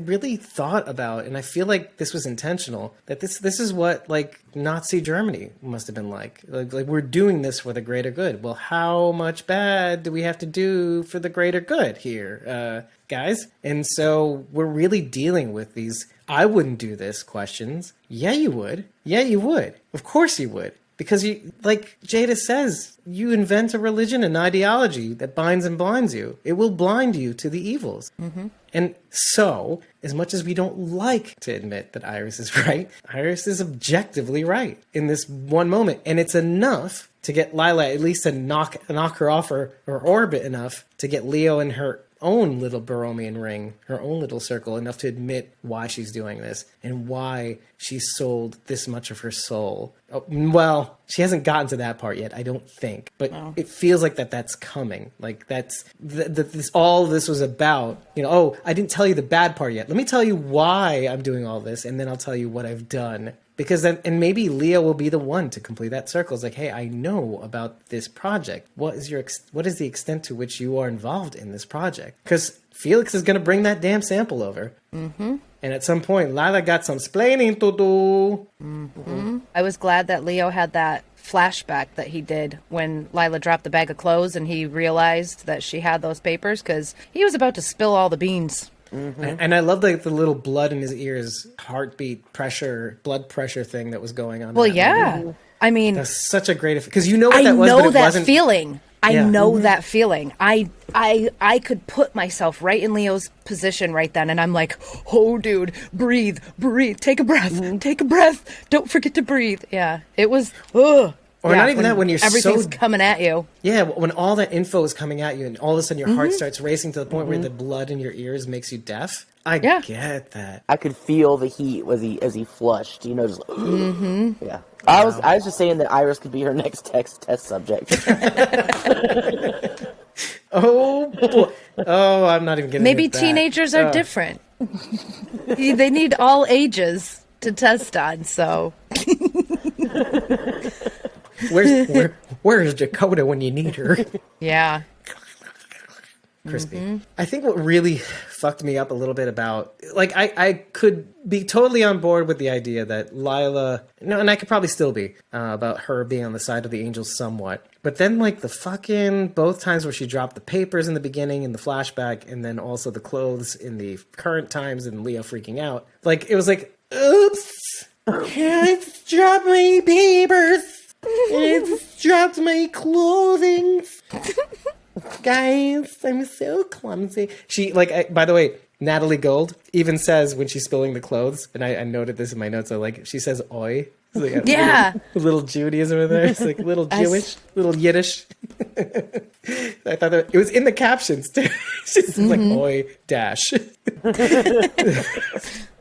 really thought about, and I feel like this was intentional, that this is what like Nazi Germany must have been like. Like we're doing this for the greater good. Well, how much bad do we have to do for the greater good here, guys? And so we're really dealing with these I wouldn't do this questions. Yeah, you would. Yeah, you would. Of course you would. Because you, like Jada says, you invent a religion and ideology that binds and blinds you. It will blind you to the evils. Mm-hmm. And so, as much as we don't like to admit that Iris is right, Iris is objectively right in this one moment. And it's enough to get Lila at least to knock her off her orbit enough to get Leo in her own little Borromean ring, her own little circle, enough to admit why she's doing this and why she sold this much of her soul. Oh, well, she hasn't gotten to that part yet, I don't think, but it feels like that's coming. Like that's all this was about. I didn't tell you the bad part yet. Let me tell you why I'm doing all this, and then I'll tell you what I've done. Because then, and maybe Leo will be the one to complete that circle. It's like, hey, I know about this project. What is the extent to which you are involved in this project? Because Felix is going to bring that damn sample over. Mm-hmm. And at some point, Lila got some splaining to do. Mm-hmm. I was glad that Leo had that flashback that he did when Lila dropped the bag of clothes and he realized that she had those papers because he was about to spill all the beans. Mm-hmm. And I love the little blood in his ears, heartbeat pressure, blood pressure thing that was going on. Well, yeah. Movie. I mean, that's such a great because you know what that was. I know that feeling. I know that feeling. I could put myself right in Leo's position right then, and I'm like, oh, dude, breathe, take a breath, don't forget to breathe. Yeah, it was. Ugh. Or not even that, when you're everything's coming at you. Yeah, when all that info is coming at you and all of a sudden your heart starts racing to the point where the blood in your ears makes you deaf. I get that. I could feel the heat as he flushed, just yeah. I was just saying that Iris could be her next test subject. Oh, boy. Oh, I'm not even getting Maybe teenagers are different. They need all ages to test on, so... Where's Dakota when you need her? Yeah. Crispy. Mm-hmm. I think what really fucked me up a little bit about, like, I could be totally on board with the idea that Lila, and I could probably still be, about her being on the side of the angels somewhat. But then, like, the fucking, both times where she dropped the papers in the beginning, in the flashback, and then also the clothes in the current times, and Leo freaking out. Like, it was like, oops, it's dropped my papers. It's dropped my clothing. Guys, I'm so clumsy. She, like, by the way, Natalie Gold even says when she's spilling the clothes, and I noted this in my notes, she says oi. It's like Yeah. little Judaism in there. It's like little Jewish, little Yiddish. I thought that it was in the captions too. She's like oi dash.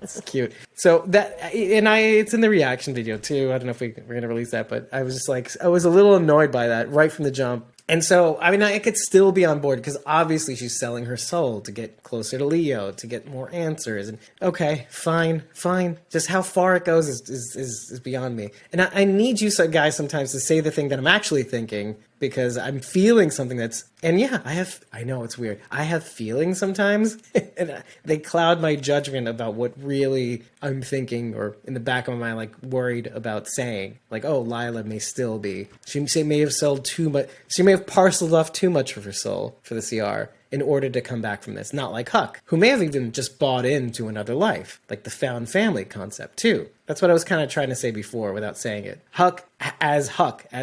It's cute. So that, and it's in the reaction video too. I don't know if we're going to release that, but I was just like, I was a little annoyed by that right from the jump. And so, I mean, I could still be on board because obviously she's selling her soul to get closer to Leo, to get more answers. And okay, fine. Just how far it goes is beyond me. And I need you guys sometimes to say the thing that I'm actually thinking, because I'm feeling something and yeah, I know it's weird. I have feelings sometimes and they cloud my judgment about what really I'm thinking, or in the back of my mind, like worried about saying, like, oh, Lila may still be, she may have sold too much. She may have parceled off too much of her soul for the CR in order to come back from this. Not like Huck, who may have even just bought into another life, like the found family concept too. That's what I was kind of trying to say before without saying it. Huck, as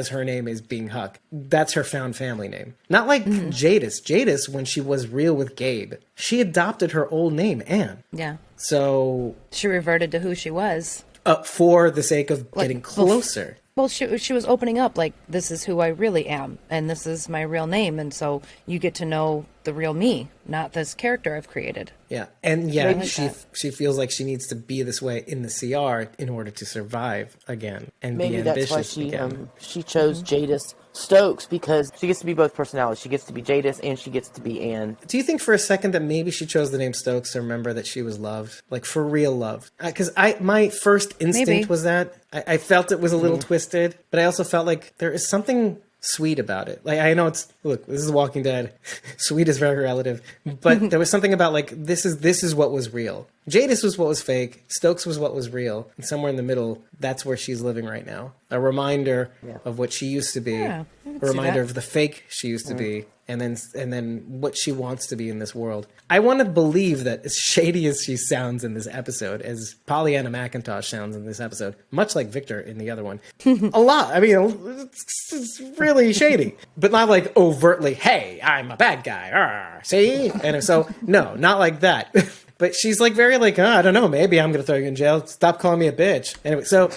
her name is being Huck, that's her found family name. Not like Jadis. Jadis, when she was real with Gabe, she adopted her old name, Anne. Yeah. So she reverted to who she was. For the sake of getting closer. Well, she was opening up, like, this is who I really am, and this is my real name, and so you get to know the real me, not this character I've created. Yeah, and yeah, she feels like she needs to be this way in the CR in order to survive again and be ambitious again. Maybe that's why she chose Jadis Stokes, because she gets to be both personalities. She gets to be Jadis and she gets to be Anne. Do you think for a second that maybe she chose the name Stokes to remember that she was loved? Like, for real loved? Because my first instinct was that. I felt it was a little twisted, but I also felt like there is something sweet about it. Like, I know look, this is Walking Dead. Sweet is very relative. But there was something about, like, this is what was real. Jadis was what was fake. Stokes was what was real. And somewhere in the middle, that's where she's living right now. A reminder of what she used to be. Yeah, a reminder of the fake she used to be. And then what she wants to be in this world. I want to believe that as shady as she sounds in this episode, as Pollyanna McIntosh sounds in this episode, much like Victor in the other one, a lot. I mean, it's really shady, but not like overtly, hey, I'm a bad guy. Arr, see? And so, no, not like that. But she's like very like, I don't know, maybe I'm going to throw you in jail. Stop calling me a bitch. Anyway, so,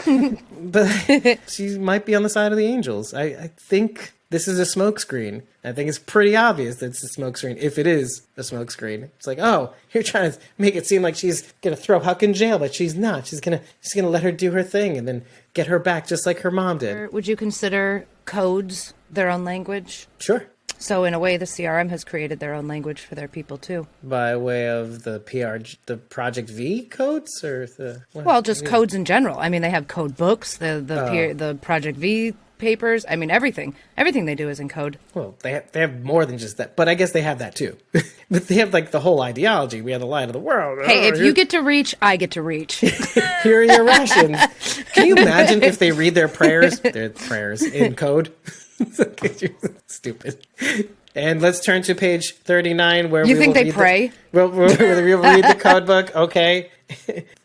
but she might be on the side of the angels. I think this is a smokescreen. I think it's pretty obvious that it's a smokescreen, if it is a smokescreen. It's like, oh, you're trying to make it seem like she's going to throw Huck in jail, but she's not. She's gonna let her do her thing and then get her back just like her mom did. Would you consider codes their own language? Sure. So in a way, the CRM has created their own language for their people too. By way of the Project V codes, or just codes in general. I mean, they have code books, the Project V papers. I mean, everything they do is in code. Well, they have more than just that, but I guess they have that too. But they have like the whole ideology. We are the light of the world. Hey, if you get to reach, I get to reach. Here are your rations. Can you imagine if they read their prayers in code? Stupid. And let's turn to page 39, where you think they pray? We'll read the code book. Okay.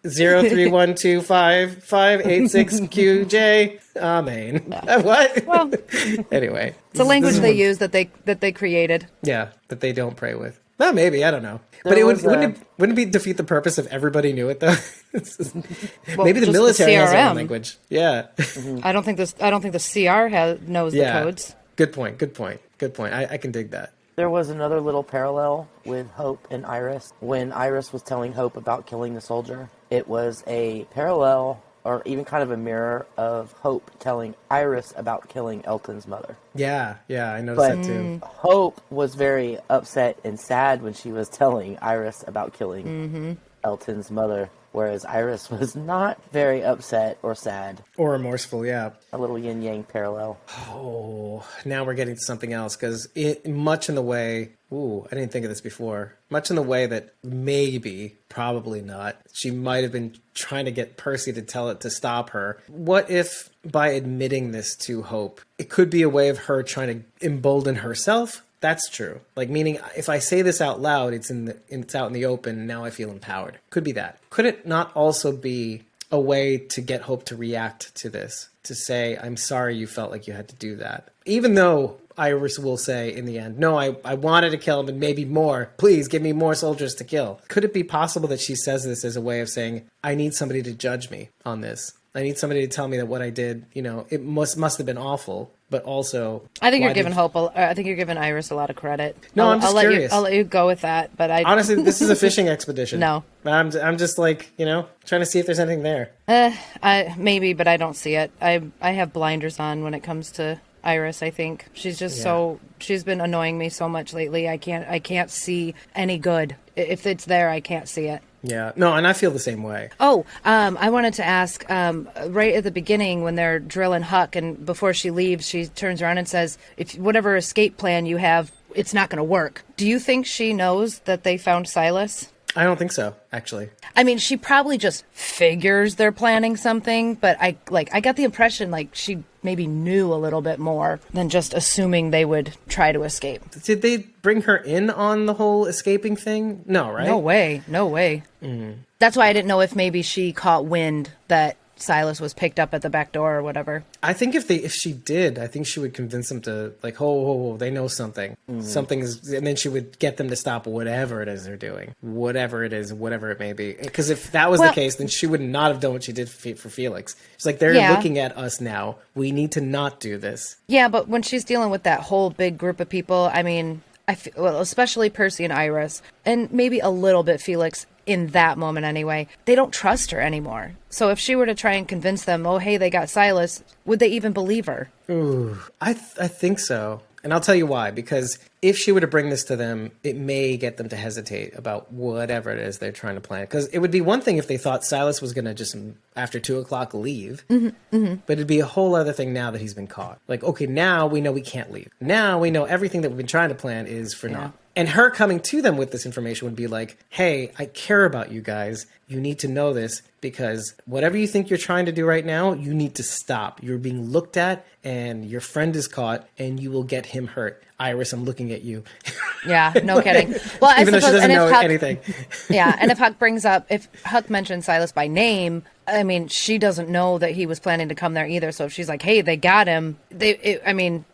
031255886QJ. Amen. What? Well, anyway, it's a language they use that they created. Yeah, that they don't pray with. Well, maybe, I don't know. But wouldn't it defeat the purpose if everybody knew it though? Maybe the military has their own language. Yeah. I don't think the CR knows the codes. Good point. I can dig that. There was another little parallel with Hope and Iris. When Iris was telling Hope about killing the soldier, it was a parallel, or even kind of a mirror, of Hope telling Iris about killing Elton's mother. Yeah, I noticed that too. Hope was very upset and sad when she was telling Iris about killing Elton's mother, whereas Iris was not very upset or sad. Or remorseful, yeah. A little yin-yang parallel. Oh, now we're getting to something else, because much in the way... Ooh, I didn't think of this before. Much in the way that maybe, probably not, she might have been trying to get Percy to tell it to stop her. What if, by admitting this to Hope, it could be a way of her trying to embolden herself? That's true. Like, meaning, if I say this out loud, it's out in the open, and now I feel empowered. Could be that. Could it not also be a way to get Hope to react to this? To say, I'm sorry you felt like you had to do that. Even though Iris will say in the end, no, I wanted to kill him and maybe more. Please give me more soldiers to kill. Could it be possible that she says this as a way of saying, I need somebody to judge me on this? I need somebody to tell me that what I did, it must have been awful, but also... I think you're giving I think you're giving Iris a lot of credit. No, I'm just curious. I'll let you go with that, but honestly, this is a fishing expedition. No. I'm just like, trying to see if there's anything there. Maybe, but I don't see it. I have blinders on when it comes to Iris. I think she's just she's been annoying me so much lately. I can't see any good. If it's there, I can't see it. Yeah, no, and I feel the same way. Oh, I wanted to ask, right at the beginning when they're drilling Huck, and before she leaves, she turns around and says, if whatever escape plan you have, it's not going to work. Do you think she knows that they found Silas? I don't think so, actually. I mean, she probably just figures they're planning something, but I got the impression like she maybe knew a little bit more than just assuming they would try to escape. Did they bring her in on the whole escaping thing? No, right? No way. Mm-hmm. That's why I didn't know if maybe she caught wind that Silas was picked up at the back door or whatever. I think if she did, I think she would convince them to like, ho, they know something. Mm-hmm. Something is, and then she would get them to stop whatever it is they're doing, whatever it is, whatever it may be. Because if that was the case, then she would not have done what she did for Felix. It's like they're looking at us now. We need to not do this. Yeah, but when she's dealing with that whole big group of people, I mean, especially Percy and Iris, and maybe a little bit Felix. In that moment anyway, they don't trust her anymore. So if she were to try and convince them, oh, hey, they got Silas, would they even believe her? Ooh, I think so. And I'll tell you why. Because if she were to bring this to them, it may get them to hesitate about whatever it is they're trying to plan. Because it would be one thing if they thought Silas was going to just, after 2 o'clock, leave. Mm-hmm, mm-hmm. But it'd be a whole other thing now that he's been caught. Like, okay, now we know we can't leave. Now we know everything that we've been trying to plan is for naught. And her coming to them with this information would be like, hey, I care about you guys. You need to know this because whatever you think you're trying to do right now, you need to stop. You're being looked at and your friend is caught and you will get him hurt. Iris, I'm looking at you. Yeah, no kidding. Well, even though she doesn't know anything. Yeah, and if Huck mentioned Silas by name, I mean, she doesn't know that he was planning to come there either. So if she's like, hey, they got him, they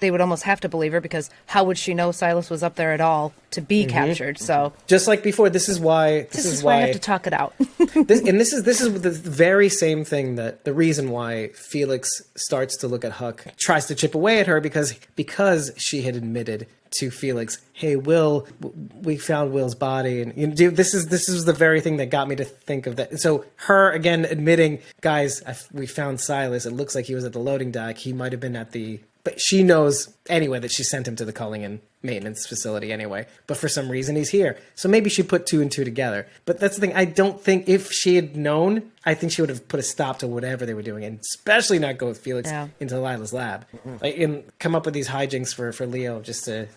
would almost have to believe her because how would she know Silas was up there at all to be captured? So just like before, this is why I have to talk it out. This is the very same thing that the reason why Felix starts to look at Huck, tries to chip away at her because she had admitted to Felix, hey, Will, we found Will's body, and this is the very thing that got me to think of that. So her again admitting, guys, we found Silas. It looks like he was at the loading dock. He might have been at the. But she knows anyway that she sent him to the Cullingan maintenance facility anyway. But for some reason he's here. So maybe she put 2 and 2 together. But that's the thing. I don't think if she had known, I think she would have put a stop to whatever they were doing, and especially not go with Felix into Lila's lab, and come up with these hijinks for Leo just to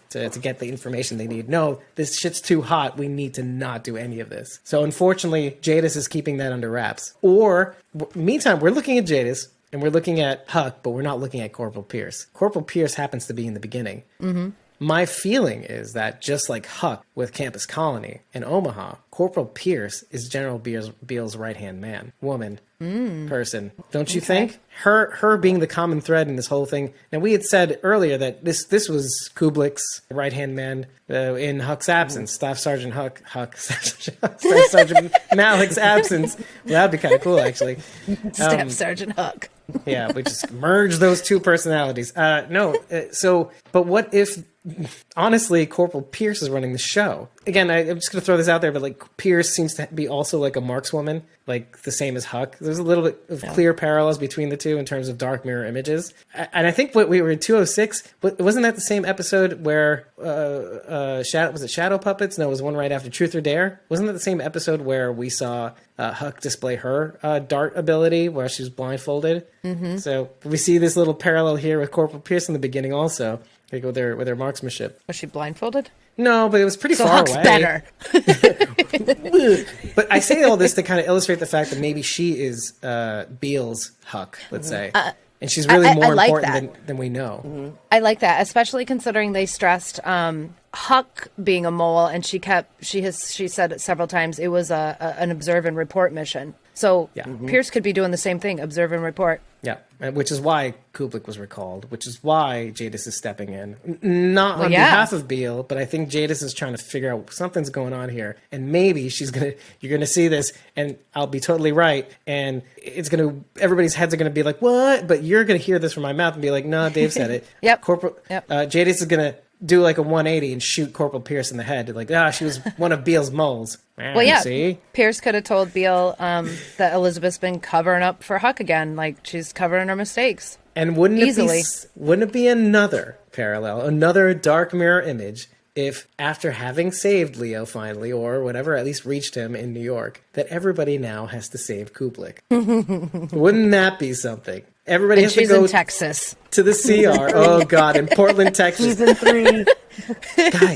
get the information they need. No, this shit's too hot. We need to not do any of this. So unfortunately, Jadis is keeping that under wraps. Or meantime, we're looking at Jadis. And we're looking at Huck, but we're not looking at Corporal Pierce. Corporal Pierce happens to be in the beginning. Mm-hmm. My feeling is that just like Huck with Campus Colony in Omaha, Corporal Pierce is General Beale's right-hand man, woman, person. Don't you think? Her being the common thread in this whole thing. Now, we had said earlier that this was Kublik's right-hand man in Huck's absence. Staff Sergeant Staff Sergeant Malik's absence. Well, that'd be kind of cool, actually. Staff Sergeant Huck. Yeah, we just merge those 2 personalities. But what if, honestly, Corporal Pierce is running the show? Again, I'm just going to throw this out there, but like Pierce seems to be also like a markswoman, like the same as Huck. There's a little bit of clear parallels between the 2 in terms of dark mirror images. And I think what we were in 206, wasn't that the same episode where was it Shadow Puppets? No, it was one right after Truth or Dare. Wasn't that the same episode where we saw Huck display her dart ability where she was blindfolded? Mm-hmm. So we see this little parallel here with Corporal Pierce in the beginning also. They go there with their marksmanship. Was she blindfolded? No, but it was pretty far Huck's away. Better. But I say all this to kind of illustrate the fact that maybe she is Beale's Huck, let's say. And she's really more like important than we know. Mm-hmm. I like that, especially considering they stressed Huck being a mole, and she said it several times, it was an observe and report mission. So Pierce could be doing the same thing, observe and report. Yeah, which is why Kubelik was recalled, which is why Jadis is stepping in. Not on behalf of Beale, but I think Jadis is trying to figure out something's going on here. And maybe you're going to see this, and I'll be totally right, and everybody's heads are going to be like, what? But you're going to hear this from my mouth and be like, no, Dave said it. Yep. Jadis is going to do like a 180 and shoot Corporal Pierce in the head. Like, she was one of Beale's moles. Well, yeah. See? Pierce could have told Beale that Elizabeth's been covering up for Huck again. Like, she's covering her mistakes. And wouldn't it be another parallel, another dark mirror image, if after having saved Leo finally, or whatever, at least reached him in New York, that everybody now has to save Kubelik? Wouldn't that be something? Everybody has to go in Texas. To the CR. Oh, God, in Portland, Texas. Season 3.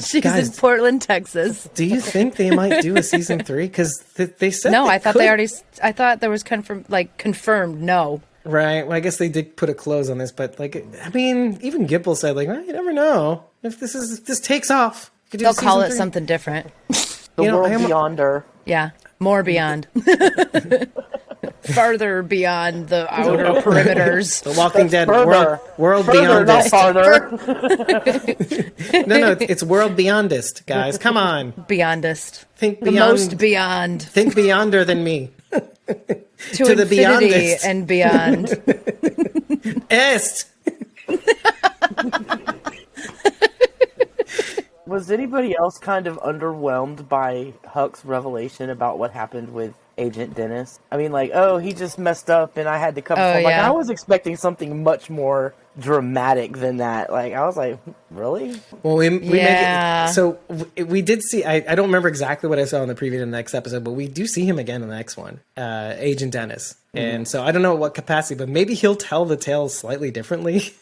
She's in Portland, Texas. Do you think they might do a season 3? Because they said no. I thought I thought there was confirmed. No. Right. Well, I guess they did put a close on this, but even Gimple said you never know if this takes off. They'll call it something different. The world beyonder. Yeah, more beyond. Farther beyond the outer perimeters. The Walking Dead further. world further, beyondist. Not farther. No, it's world beyondist, guys. Come on. Beyondist. Think the beyond, most beyond. Think beyonder than me. to the infinity and beyond. Est. Was anybody else kind of underwhelmed by Huck's revelation about what happened with Agent Dennis? I mean, he just messed up and I had to cover for him. I was expecting something much more dramatic than that. I was like, really? Well, we make it, so we did see, I don't remember exactly what I saw in the preview of the next episode, but we do see him again in the next one, Agent Dennis. And so I don't know what capacity, but maybe he'll tell the tale slightly differently.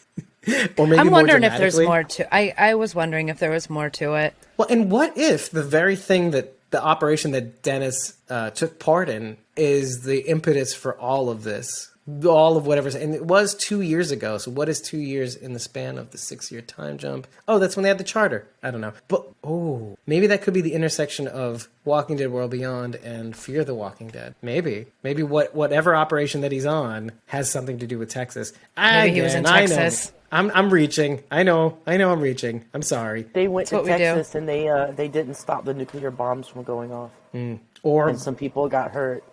Or maybe I'm wondering if there's more to I was wondering if there was more to it. Well, and what if the very thing that the operation that Dennis took part in is the impetus for all of this? All of whatever's, and it was 2 years ago. So what is 2 years in the span of the 6-year time jump? Oh, that's when they had the charter. I don't know. But, maybe that could be the intersection of Walking Dead World Beyond and Fear the Walking Dead. Maybe whatever operation that he's on has something to do with Texas. Maybe he was in Texas. I'm reaching. I know I'm reaching. I'm sorry. They went to Texas and they didn't stop the nuclear bombs from going off. And some people got hurt.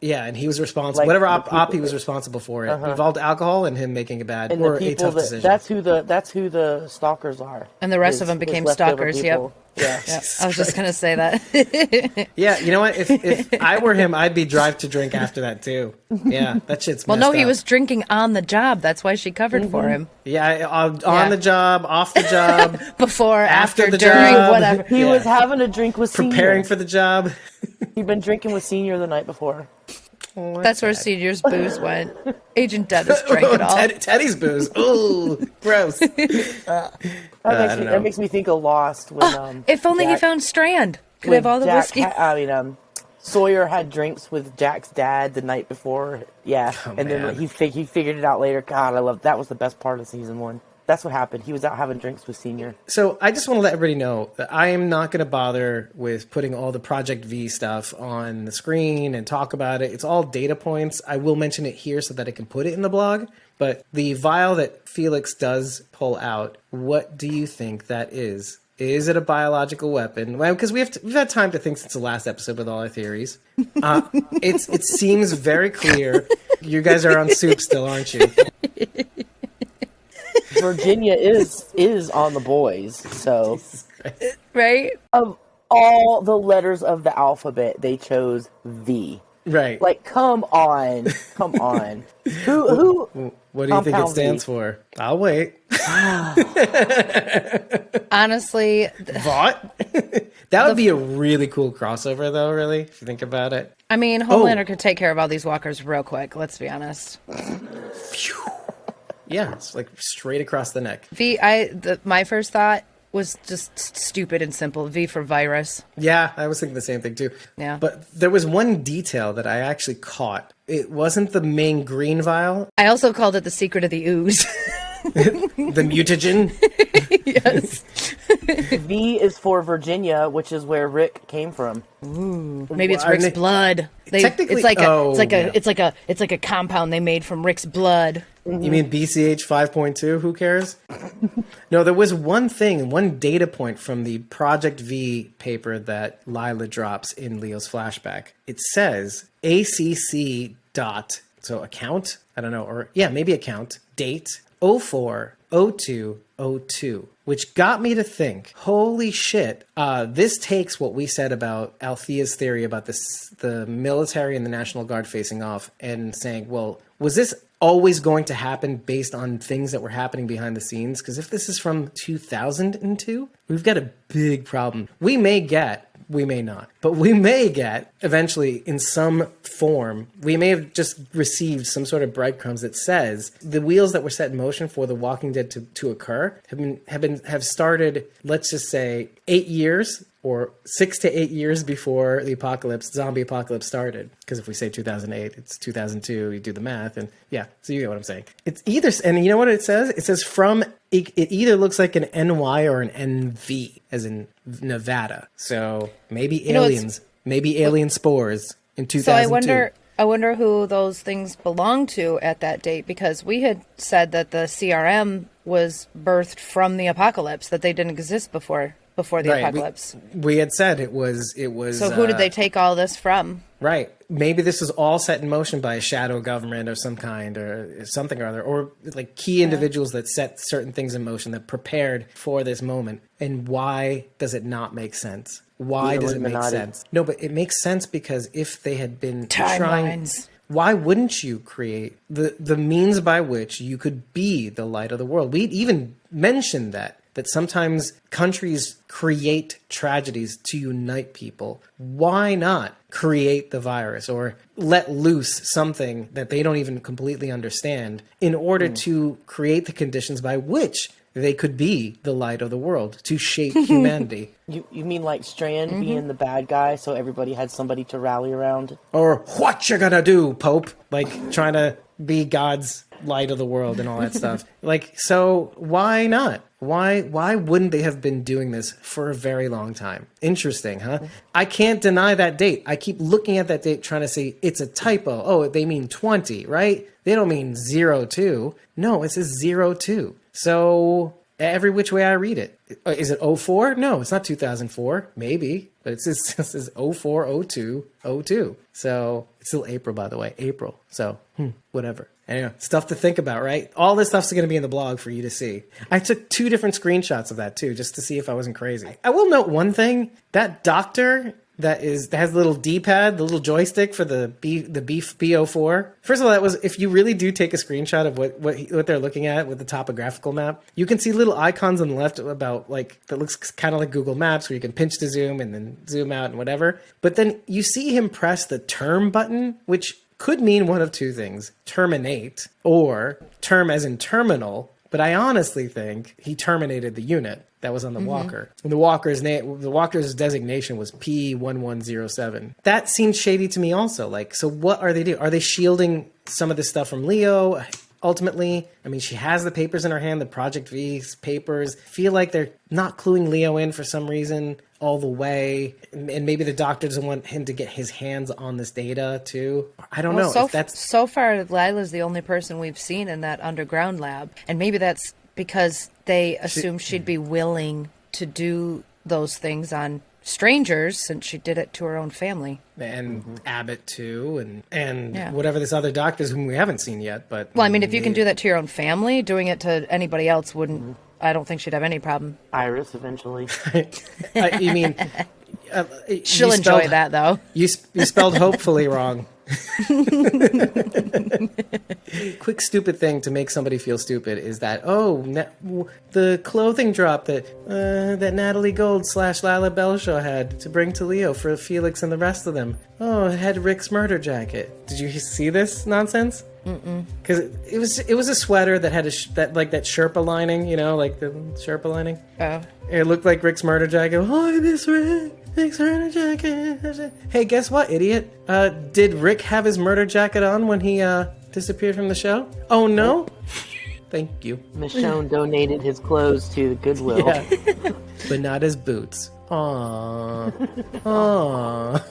And he was responsible. Whatever op he was responsible for it involved alcohol and him making a bad or a tough decision. That's who the stalkers are. And the rest of them became stalkers. Yep. Yeah. I was just gonna say that. Yeah, you know what? If I were him, I'd be drive to drink after that too. Yeah, that shit's messed up. He was drinking on the job. That's why she covered for him. Yeah, on the job, off the job, before, after, the during, job. whatever. He was having a drink with Senior. Preparing for the job. He'd been drinking with Senior the night before. That's where Senior's booze went. Agent Dennis drank it all. Teddy's booze. Ooh, gross. That makes me think of Lost. When, if only he found Strand. Could have all the whiskey. Sawyer had drinks with Jack's dad the night before. Yeah, then he figured it out later. God, that was the best part of season 1. That's what happened. He was out having drinks with Senior. So I just want to let everybody know that I am not going to bother with putting all the Project V stuff on the screen and talk about it. It's all data points. I will mention it here so that I can put it in the blog. But the vial that Felix does pull out, what do you think that is? Is it a biological weapon? Well, because we've had time to think since the last episode with all our theories. It seems very clear. You guys are on soup still, aren't you? Virginia is on the boys, so right. Of all the letters of the alphabet, they chose V. Right. Come on. Who? What do you think it stands for? I'll wait. Honestly, what? That would be a really cool crossover, though. Really, if you think about it. I mean, Homelander could take care of all these walkers real quick. Let's be honest. Phew. Yeah, it's straight across the neck. My first thought was just stupid and simple. V for virus. Yeah, I was thinking the same thing too. Yeah. But there was one detail that I actually caught. It wasn't the main green vial. I also called it the secret of the ooze. The mutagen. Yes. V is for Virginia, which is where Rick came from. Ooh, maybe it's Rick's blood. Technically, it's like a compound they made from Rick's blood. You mean BCH 5.2? Who cares? No, there was one data point from the Project V paper that Lila drops in Leo's flashback. It says ACC dot, so account, I don't know, or yeah, maybe account, date 04/02/02, which got me to think, holy shit, this takes what we said about Althea's theory about the military and the National Guard facing off and saying, well, was this always going to happen based on things that were happening behind the scenes? Because if this is from 2002, we've got a big problem. We may not, but we may get eventually in some form, we may have just received some sort of breadcrumbs that says the wheels that were set in motion for The Walking Dead to occur have started, let's just say 8 years or 6 to 8 years before the zombie apocalypse started. Because if we say 2008, it's 2002, you do the math, and yeah, so you get what I'm saying. It's either, and you know what it says? It says it either looks like an NY or an NV, as in Nevada. So maybe aliens, maybe alien spores in 2002. So I wonder who those things belong to at that date, because we had said that the CRM was birthed from the apocalypse, that they didn't exist before the apocalypse. We had said it was. So who did they take all this from? Right. Maybe this was all set in motion by a shadow government of some kind or something or other, or like key individuals that set certain things in motion that prepared for this moment. And why does it not make sense? Why does it make sense? No, but it makes sense because if they had been trying, why wouldn't you create the means by which you could be the light of the world? We'd even mentioned that sometimes countries create tragedies to unite people. Why not create the virus or let loose something that they don't even completely understand in order to create the conditions by which they could be the light of the world, to shape humanity? You mean like Strand being the bad guy so everybody had somebody to rally around? Or what you gonna do, Pope? Like trying to be God's light of the world and all that stuff. Like, so why not? Why wouldn't they have been doing this for a very long time? Interesting, huh? I can't deny that date. I keep looking at that date trying to see it's a typo. Oh, they mean 20, right? They don't mean 02. No, it says 02. So every which way I read it. Is it 04? No, it's not 2004. Maybe, but it says 04, 02, 02. So it's still April, by the way. April. So whatever. Anyway, stuff to think about, right? All this stuff's going to be in the blog for you to see. I took 2 different screenshots of that too, just to see if I wasn't crazy. I will note one thing. That doctor that has the little D-pad, the little joystick for the Beef B04. First of all, that was, if you really do take a screenshot of what they're looking at with the topographical map, you can see little icons on the left about that looks kind of like Google Maps where you can pinch to zoom and then zoom out and whatever. But then you see him press the term button, which could mean one of 2 things: terminate or term as in terminal. But I honestly think he terminated the unit that was on the walker. And the walker's designation was P1107. That seems shady to me also. So what are they doing? Are they shielding some of this stuff from Leo? Ultimately, I mean, she has the papers in her hand, the Project V's papers. Feel like they're not cluing Leo in for some reason all the way. And maybe the doctor doesn't want him to get his hands on this data too. I don't know. So far, Lila's the only person we've seen in that underground lab. And maybe that's because they assumed she'd be willing to do those things on strangers since she did it to her own family. And Abbott too, and whatever this other doctors whom we haven't seen yet. But well, I mean, if you can do that to your own family, doing it to anybody else wouldn't. I don't think she'd have any problem. Iris eventually. You mean she'll enjoy that though. You spelled hopefully wrong. Quick stupid thing to make somebody feel stupid is that the clothing drop that Natalie Gold / Lila Belshaw had to bring to Leo for Felix and the rest of them. Oh, it had Rick's murder jacket. Did you see this nonsense? Because it was a sweater that had that Sherpa lining, like the Sherpa lining. Oh, it looked like Rick's murder jacket. Oh, this Rick's murder jacket. Hey, guess what, idiot? Did Rick have his murder jacket on when he disappeared from the show? Oh no, Thank you. Michonne donated his clothes to Goodwill. Yeah. But not his boots. Aww. Aww.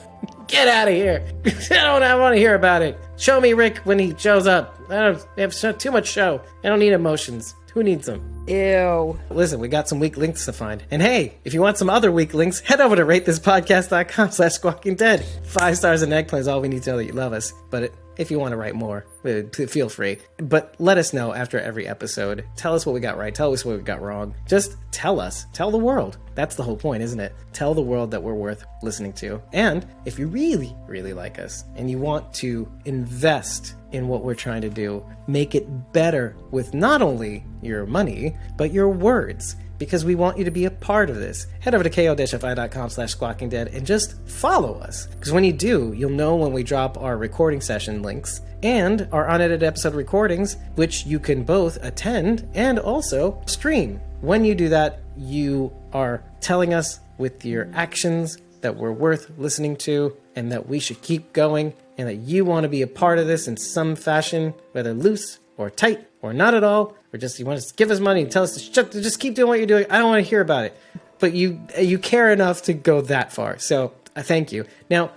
Get out of here. I want to hear about it. Show me Rick when he shows up. I don't have too much show. I don't need emotions. Who needs them? Ew. Listen, we got some weak links to find. And hey, if you want some other weak links, head over to ratethispodcast.com/squawking dead. 5 stars and eggplant is all we need to know that you love us. But if you want to write more, feel free. But let us know after every episode. Tell us what we got right. Tell us what we got wrong. Just tell us. Tell the world. That's the whole point, isn't it? Tell the world that we're worth listening to. And if you really, really like us and you want to invest in what we're trying to do, make it better with not only your money, but your words. Because we want you to be a part of this. Head over to ko-fi.com/squawkingdead and just follow us. Because when you do, you'll know when we drop our recording session links and our unedited episode recordings, which you can both attend and also stream. When you do that, you are telling us with your actions that we're worth listening to and that we should keep going and that you want to be a part of this in some fashion, whether loose or tight or not at all, or just you want to give us money and tell us to just keep doing what you're doing. I don't want to hear about it. But you care enough to go that far. So I thank you. Now,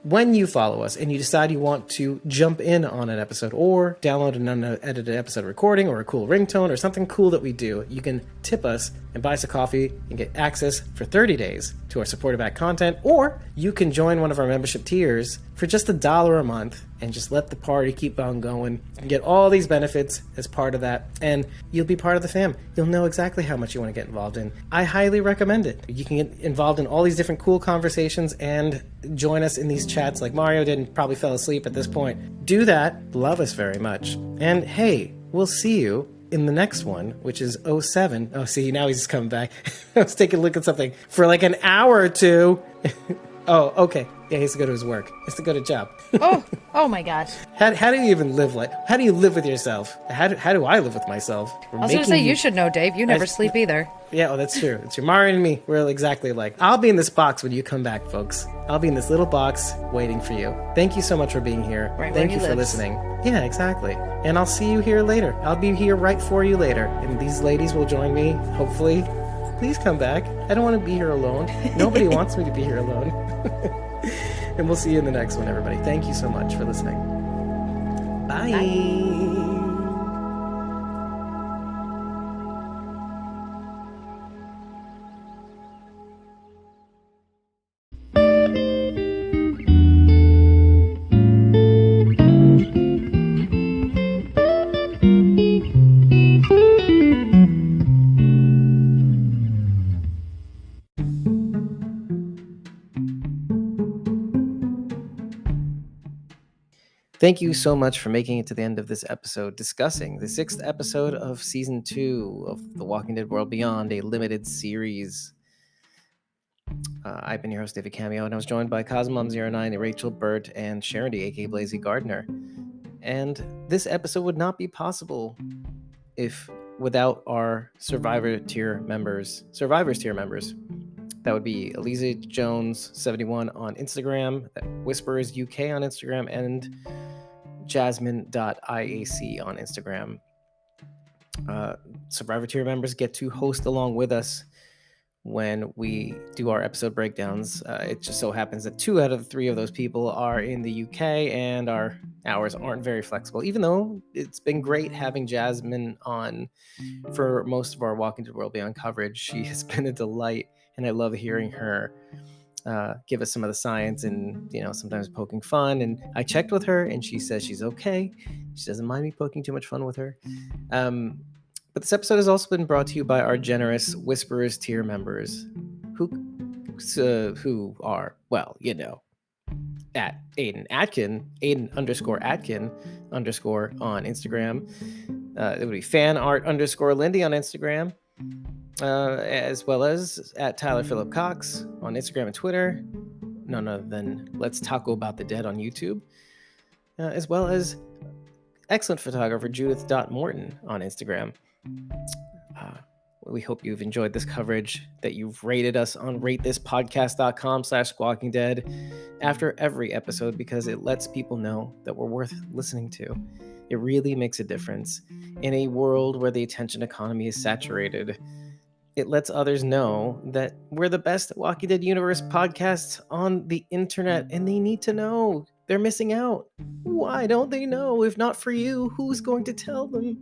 when you follow us and you decide you want to jump in on an episode or download an unedited episode recording or a cool ringtone or something cool that we do, you can tip us and buy us a coffee and get access for 30 days to our supported back content, or you can join one of our membership tiers for just $1 a month and just let the party keep on going. You can get all these benefits as part of that, and you'll be part of the fam. You'll know exactly how much you want to get involved in. I highly recommend it. You can get involved in all these different cool conversations and join us in these chats like Mario did and probably fell asleep at this point. Do that. Love us very much. And hey, we'll see you in the next one, which is 07. Oh, see, now he's coming back. I was taking a look at something for like an hour or two. Oh, okay. Yeah, he has to go to his work. He has to go to job. Oh my gosh. How do you even live like? How do you live with yourself? How do I live with myself? I was going to say, you should know, Dave. You never sleep either. Yeah, that's true. It's your Mario and me. We're exactly alike. I'll be in this box when you come back, folks. I'll be in this little box waiting for you. Thank you so much for being here. Right. Thank you for listening. Yeah, exactly. And I'll see you here later. I'll be here right for you later. And these ladies will join me, hopefully. Please come back. I don't want to be here alone. Nobody wants me to be here alone. And we'll see you in the next one, everybody. Thank you so much for listening. Bye. Bye. Thank you so much for making it to the end of this episode, discussing the 6th episode of Season 2 of The Walking Dead World Beyond, a limited series. I've been your host, David Cameo, and I was joined by Cosmom09, Rachel Burt, and Sharon D, aka Blazy Gardner. And this episode would not be possible without our Survivors tier members. That would be Eliza Jones 71 on Instagram, Whisperers UK on Instagram, and Jasmine.iac on Instagram. Survivor tier members get to host along with us when we do our episode breakdowns. It just so happens that 2 out of the 3 of those people are in the UK, and our hours aren't very flexible, even though it's been great having Jasmine on for most of our Walking Dead World Beyond coverage. She has been a delight, and I love hearing her give us some of the science and, sometimes poking fun. And I checked with her and she says she's okay. She doesn't mind me poking too much fun with her. But this episode has also been brought to you by our generous Whisperers tier members who are, at Aiden Atkin, Aiden_Atkin_ on Instagram. It would be fanart_Lindy on Instagram. As well as at Tyler Phillip Cox on Instagram and Twitter, none other than Let's Taco About the Dead on YouTube, as well as excellent photographer Judith.Morton on Instagram. We hope you've enjoyed this coverage, that you've rated us on ratethispodcast.com/squawkingdead after every episode, because it lets people know that we're worth listening to. It really makes a difference. In a world where the attention economy is saturated, it lets others know that we're the best Walking Dead Universe podcasts on the internet, and they need to know. They're missing out. Why don't they know? If not for you, who's going to tell them?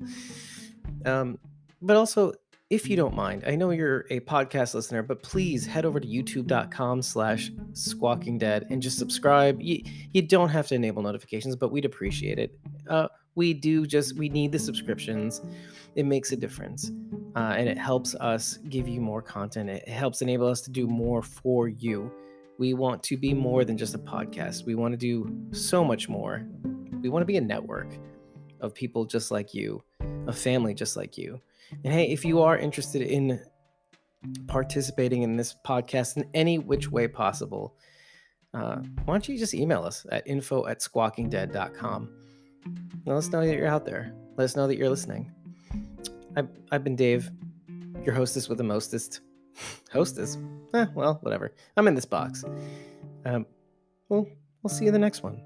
But also, if you don't mind, I know you're a podcast listener, but please head over to youtube.com/squawkingdead and just subscribe. You don't have to enable notifications, but we'd appreciate it. We need the subscriptions. It makes a difference. And it helps us give you more content. It helps enable us to do more for you. We want to be more than just a podcast. We want to do so much more. We want to be a network of people just like you, a family just like you. And hey, if you are interested in participating in this podcast in any which way possible, why don't you just email us at info@squawkingdead.com. Let us know that you're out there. Let us know that you're listening. I've been Dave, your hostess with the mostest. Hostess? Well, whatever. I'm in this box. We'll see you in the next one.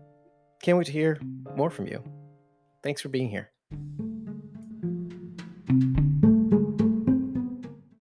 Can't wait to hear more from you. Thanks for being here.